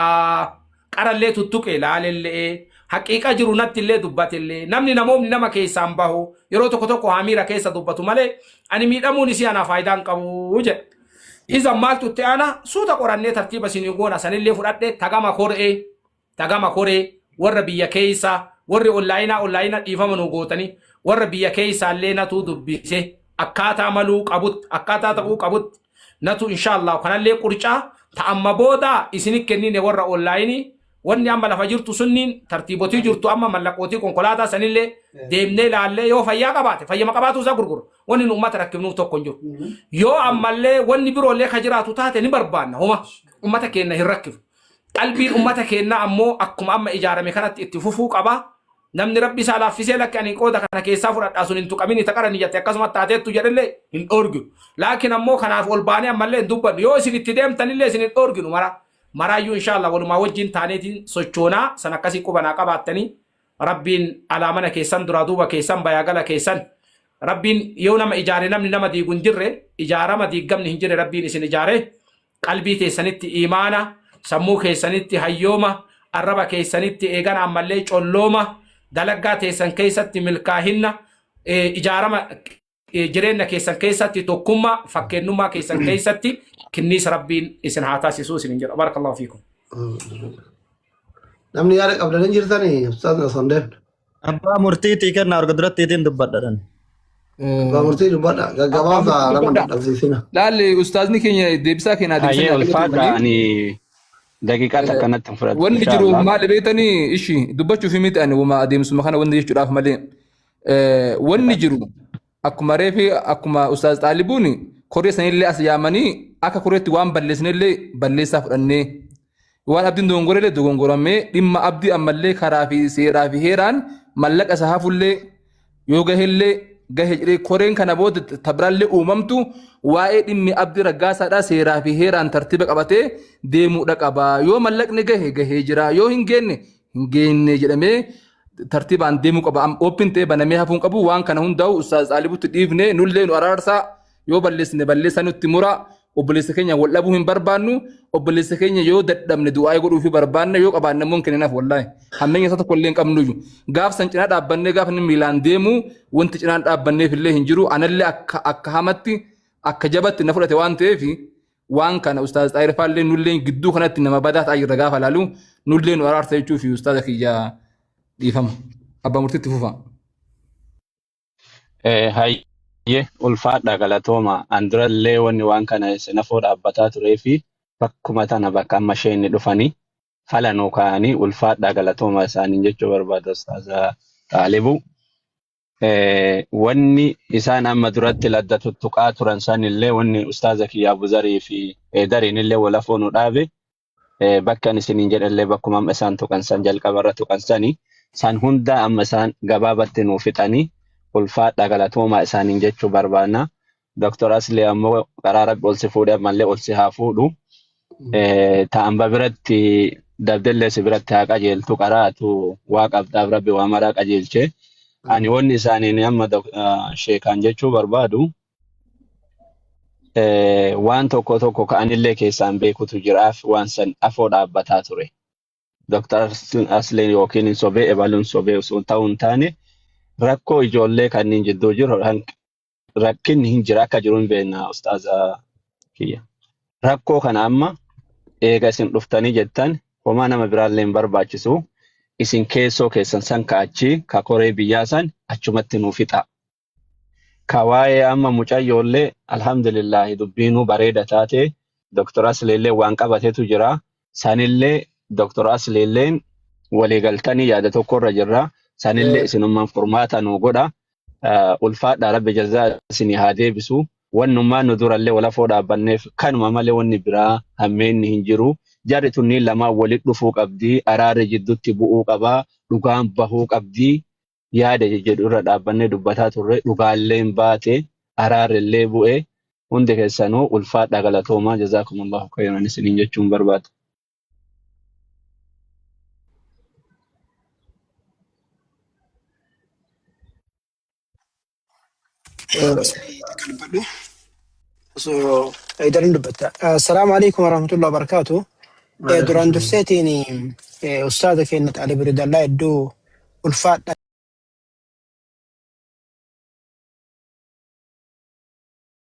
قرالله تتوكي لالله حقيقه جرونات اللي دباتله نمني نموم نما كيسان باهو يرو توكو توكو اميرا كيسا دباتو مالي اني ميداموني سي انا فايدان قبوجه اذا مالتو تانا سوتا قرانه ترتيب سينيغونا سنلي فرادة تاغاما كوري ور بيا كيسا ور اونلاينا ديفامنو غوتني ور بيا كيسا لينا تو دبيسه اكاتا ملو قبوت اكاتا تبو قبوت نتو ان شاء الله كان لي قرچا تاما بودا اسني كني ور اونلايني وني اما لفجرت سنين ترتيبوتي جرتو اما ملقوتي كونكولاتا سنيله ديمني لالله يو فيا قبات فيا ما قباتو زغرغر وني نوما تركبنو توكنجو يو اما لي وني بيرو لي خجراتو تاتي ني بربان هما امتك ان يركب قلبي امتك ان امو اكم اما اجاره مكانت اتفوفو قبا نمني ربي سالا فيسه لك ان قودا كان كيسا فرد اسن انتو قمني تقرني جت كسمه تاتيتو جدله ان اورغ لكن امو كان فولباني اما لي دوب يو سن تديم تنله سن اورغ مرايو ان شاء الله ولما وجين تانيتين سوچونا سنكاسي قبنا قباتني ربين على من كيسان درادوبا كيسان بياغلا كيسان ربين يونما اجاره نمني نما دي غنجره اجاره ما دي غمن هنجره ربين اسن اجاره قلبي تسنت ايمانا سمو كيسنت هيوما الربا كيسنت ايغان عملي چولوما دلغا تسن كيسات ملكاهنا اجاره جرينا كيسان كيساتي توكما فكنما كيسان كيساتي كنيس ربين اسن هاتاسي سوس نجر بارك الله فيكم نمني يارك قبل نجر ثاني استاذنا صندوق أبا مرتي كنا أرقدرت تيتين دبادران مرتي دبادا غبا لما تفسينا لا اللي استاذني كينيا ديبسا كينا هي الفاقة يعني دقيقة كانت تنفرد وين يجروا ما لبيتني إشي دبتشو في ميت أنا وما أديم سمخنا وين يجروا راف مالين وين يجروا أكما ريفي أكما أستاذ طالبوني كوريا سنين اللي أسيامني أكا كوريا توان بلسنين اللي بلسا فرني وان أبدين دونغوري اللي دونغورامي إما أبدي أما اللي خرافي سيرافي هيران ملك أسحافو اللي يوغه اللي gahee koreen kana booda tabraalle uumamtu waa'ee dhimmi abdi raggaasaadha seeraa fi heeraan tartiiba qabatee deemuudha qaba yoo mallaqni gahee jira yoo hin geenne jedhamee tartiibaan deemuu qaba oopin ta'e banamee hafuun qabu waan kana hundaa'u ustaaz Xaalibutti dhiifne nullee nu araarsaa yoo balleessine balleessaa nutti mura obboleessa keenya wal dhabuu hin barbaannu obboleessa keenya yoo dadhabne du'aa godhuu fi barbaanne yoo qabaanne immoo kennaaf wallahi hammeenya isa tokko illee hin qabnuyyuu gaaf san cinaa dhaabbannee gaaf inni miilaan deemu wanti cinaan dhaabbanneef illee hin jiru anallee akka hamatti akka jabatti na fudhate waan ta'eef waan kana ustaaz Xaahir Faallee nullee gidduu kanatti nama badaa ta'aa jirra gaafa laalu nullee nu araarsa jechuu fi ustaaz kiyya dhiifama abbaa murtiitti fufa. Hayyee ulfaadha galatooma andurallee wanni waan kana sinafoo dhaabbataa turee fi bakkuma tana bakka amma isheen dhufanii falanuu kaa'anii ulfaadha galatooma isaaniin jechuu barbaada ustaaz Xaalibu. Wanni isaan amma duratti ladda tuttuqaa turan sanillee wanni ustaaz kiyya Abu Zarii fi Dariinillee walafoo nu dhaabe bakka isiniin jedhallee bakkuma amma isaan tuqan san jalqabarra tuqan sani san hunda amma isaan gabaabatti nuu fixanii ulfaadha galatooma isaaniin jechuu barbaanna. Dr. Aslee ammoo karaa rabbi ol si fuudhee ammallee ol si haa fuudhu. Ta'amba biratti dabdallee si biratti haa qajeeltu qaraatu waa qabdaaf rabbi waa maraa qajeelchee. Ani wanni isaaniin amma sheekaan jechuu barbaadu waan tokko tokko ka'anillee keessaan beekutu jiraaf waan san afoo dhaabbataa ture. Dr. Aslee yookiin hin sobee ebaluun sobee osoo ta'uu hin taane rakkoo ijoollee kanneen jidduu jiru rakkinni hin jira akka jiru hin beekna ustaaza kiyya. Rakkoo kana amma eega isin dhuftanii jettan homaa nama biraallee hin barbaachisu isin keessoo keessan san ka'achi ka koree biyyaa san achumatti nuu fixa. Ka waa'ee amma mucayyoollee alhamdulillahi dubbiinuu bareeda taate Dr. Asleellee waan qabatetu jira. Sanillee Dr. Asleelleen waliigaltanii yaada tokkorra jirra. Sanillee isinummaan furmaata nuu godha. Ulfaadha rabbi jazaa isinii haa deebisu. Wannummaan nu durallee walafoo dhaabbanneef kanuma malee wanni biraa hammeenni hin jiru. Jarri tunniin lamaan walitti dhufuu qabdii. Araarri jidduutti bu'uu qabaa. Dhugaan bahuu qabdii. Yaada jedhu irra dhaabbannee dubbataa turre. Dhugaalleen baate. Araarrillee bu'ee. Hundi keessanuu ulfaadha galatoomaa jazaakumullahu khayran isiniin jechuun barbaada. السلام عليكم ورحمة الله وبركاته. دران درسيتيني أستاذ كينت علي بريد الله يدو الفات